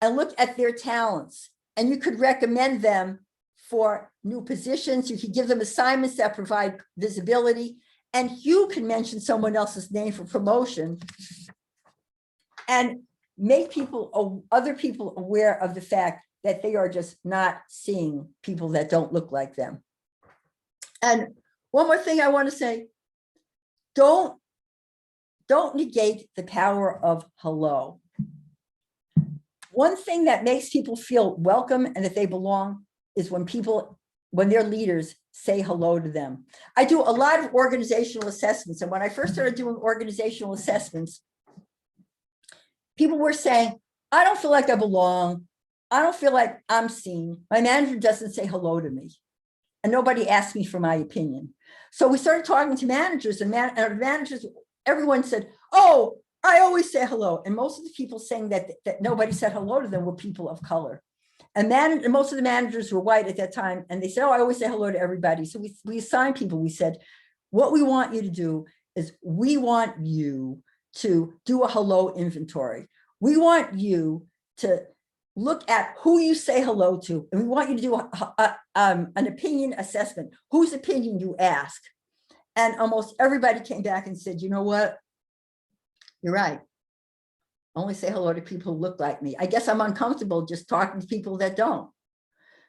and look at their talents, and you could recommend them for new positions. You could give them assignments that provide visibility, and you can mention someone else's name for promotion and make other people aware of the fact that they are just not seeing people that don't look like them. And one more thing I want to say, don't negate the power of hello. One thing that makes people feel welcome and that they belong is when their leaders say hello to them. I do a lot of organizational assessments. And when I first started doing organizational assessments, people were saying, I don't feel like I belong. I don't feel like I'm seen. My manager doesn't say hello to me. And nobody asked me for my opinion. So we started talking to managers, and managers, everyone said, oh, I always say hello. And most of the people saying that nobody said hello to them were people of color. And most of the managers were white at that time. And they said, oh, I always say hello to everybody. So we assigned people. We said, what we want you to do is we want you to do a hello inventory. We want you to look at who you say hello to. And we want you to do an opinion assessment. Whose opinion you ask? And almost everybody came back and said, you know what? You're right. Only say hello to people who look like me. I guess I'm uncomfortable just talking to people that don't.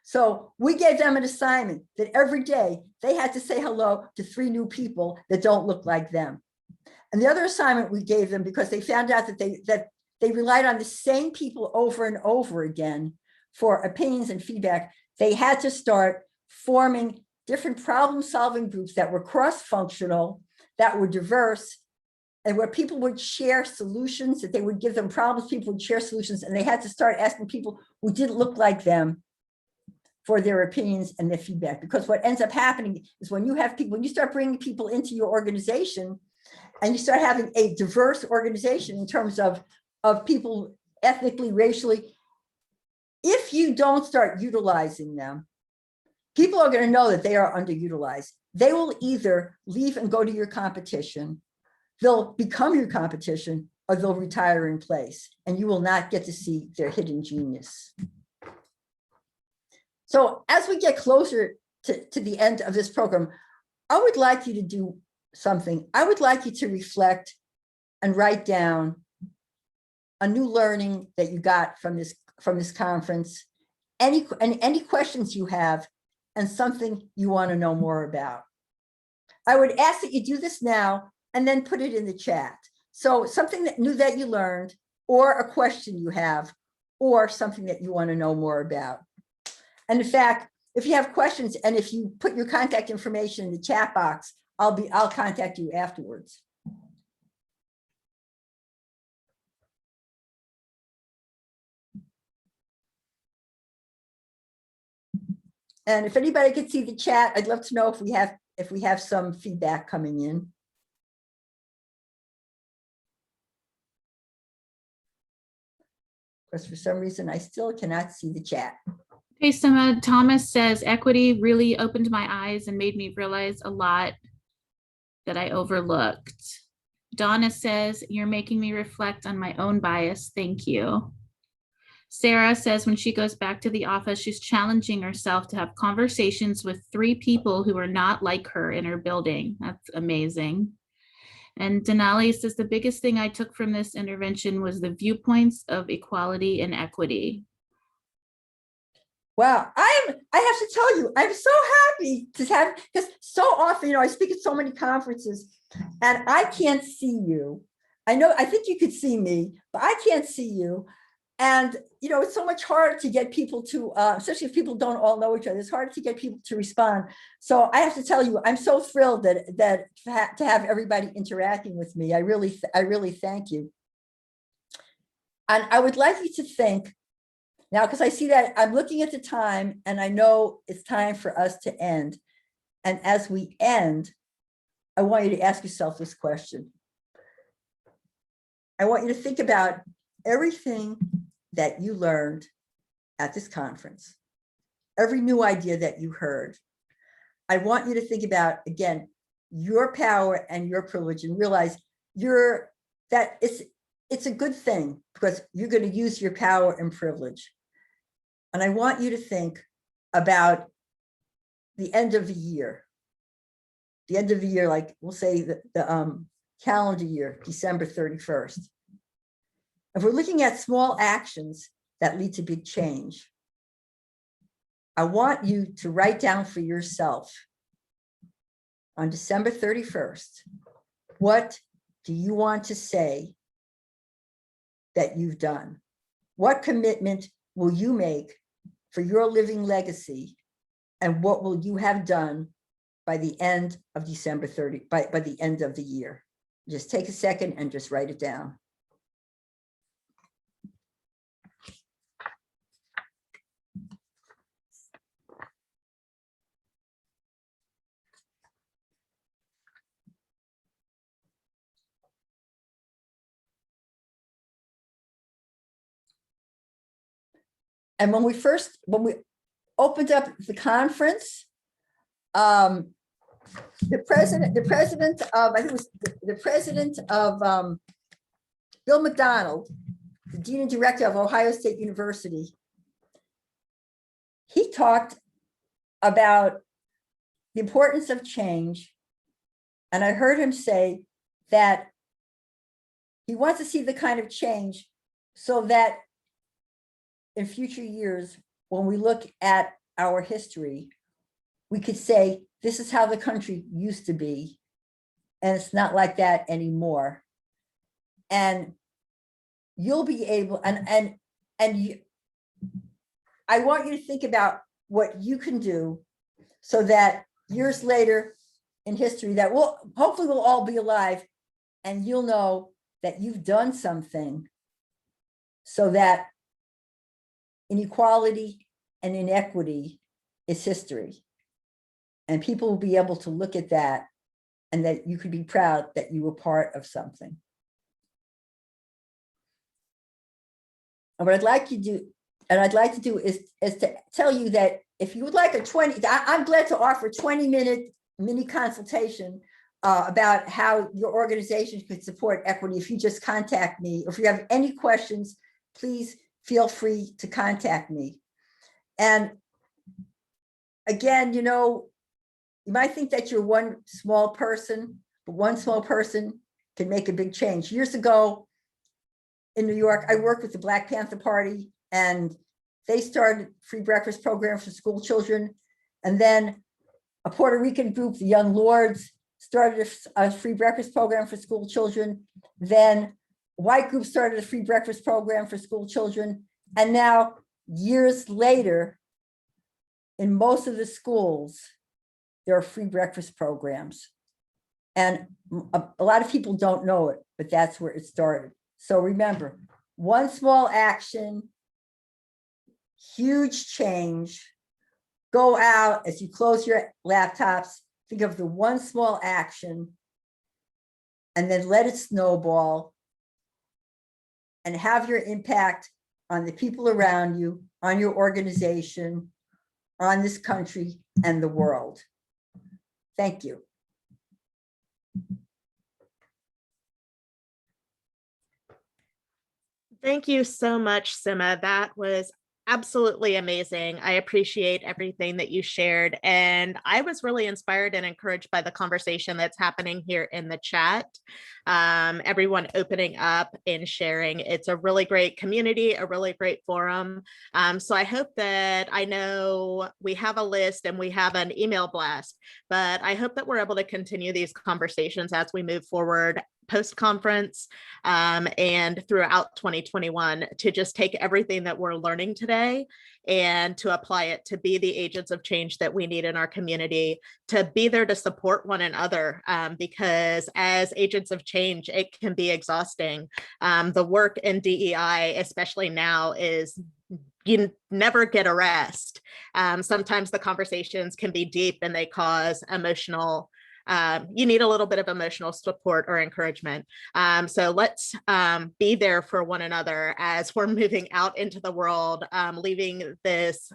So we gave them an assignment that every day they had to say hello to 3 new people that don't look like them. And the other assignment we gave them, because they found out that they relied on the same people over and over again for opinions and feedback, they had to start forming different problem-solving groups that were cross-functional, that were diverse, and where people would share solutions, that they would give them problems, people would share solutions, and they had to start asking people who didn't look like them for their opinions and their feedback. Because what ends up happening is when you start bringing people into your organization and you start having a diverse organization in terms of people ethnically, racially, if you don't start utilizing them, people are going to know that they are underutilized. They will either leave and go to your competition, they'll become your competition, or they'll retire in place, and you will not get to see their hidden genius. So as we get closer to the end of this program, I would like you to do something. I would like you to reflect and write down a new learning that you got from this conference, any questions you have, and something you want to know more about. I would ask that you do this now and then put it in the chat. So something new that you learned, or a question you have, or something that you want to know more about. And in fact, if you have questions and if you put your contact information in the chat box, I'll contact you afterwards. And if anybody can see the chat, I'd love to know if we have some feedback coming in. Because for some reason, I still cannot see the chat. Hey, Sima, Thomas says equity really opened my eyes and made me realize a lot that I overlooked. Donna says, you're making me reflect on my own bias. Thank you. Sarah says when she goes back to the office, she's challenging herself to have conversations with 3 people who are not like her in her building. That's amazing. And Denali says the biggest thing I took from this intervention was the viewpoints of equality and equity. Wow, I have to tell you, I'm so happy to have, because so often, you know, I speak at so many conferences and I can't see you. I think you could see me, but I can't see you. And, you know, it's so much harder to get people to, especially if people don't all know each other, it's harder to get people to respond. So I have to tell you, I'm so thrilled that to have everybody interacting with me. I really thank you. And I would like you to think now, because I see that I'm looking at the time and I know it's time for us to end. And as we end, I want you to ask yourself this question. I want you to think about everything that you learned at this conference, every new idea that you heard. I want you to think about, again, your power and your privilege and realize that it's a good thing because you're going to use your power and privilege. And I want you to think about the end of the year. The end of the year, like we'll say the calendar year, December 31st. If we're looking at small actions that lead to big change, I want you to write down for yourself on December 31st, what do you want to say that you've done? What commitment will you make for your living legacy? And what will you have done by the end of December 30, by the end of the year? Just take a second and just write it down. And when we opened up the conference, the president of Bill McDonald, the dean and director of Ohio State University, he talked about the importance of change. And I heard him say that he wants to see the kind of change so that in future years, when we look at our history, we could say, this is how the country used to be, and it's not like that anymore. And you'll be able, I want you to think about what you can do so that years later in history that hopefully we'll all be alive and you'll know that you've done something so that inequality and inequity is history. And people will be able to look at that and that you could be proud that you were part of something. And what I'd like to do is to tell you that if you would like I'm glad to offer a 20-minute mini consultation about how your organization could support equity. If you just contact me, or if you have any questions, please feel free to contact me. And again, you know, you might think that you're one small person, but one small person can make a big change. Years ago in New York, I worked with the Black Panther Party, and they started free breakfast program for school children. And then a Puerto Rican group, the Young Lords, started a free breakfast program for school children. Then a white group started a free breakfast program for school children. And now, years later, in most of the schools, there are free breakfast programs. And a lot of people don't know it, but that's where it started. So remember, one small action, huge change, go out as you close your laptops, think of the one small action and then let it snowball and have your impact on the people around you, on your organization, on this country and the world. Thank you. Thank you so much, Sima. That was absolutely amazing. I appreciate everything that you shared. And I was really inspired and encouraged by the conversation that's happening here in the chat. Everyone opening up and sharing. It's a really great community, a really great forum. So I hope that, I know we have a list and we have an email blast, but I hope that we're able to continue these conversations as we move forward post-conference and throughout 2021 to just take everything that we're learning today and to apply it to be the agents of change that we need in our community, to be there to support one another, because as agents of change, it can be exhausting. The work in DEI, especially now, is you never get a rest. Sometimes the conversations can be deep and they cause emotional you need a little bit of emotional support or encouragement. So let's be there for one another as we're moving out into the world, leaving this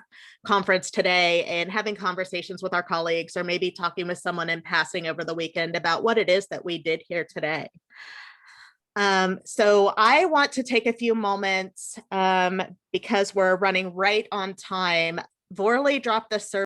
conference today and having conversations with our colleagues, or maybe talking with someone in passing over the weekend about what it is that we did here today. So I want to take a few moments because we're running right on time. Vorley dropped the survey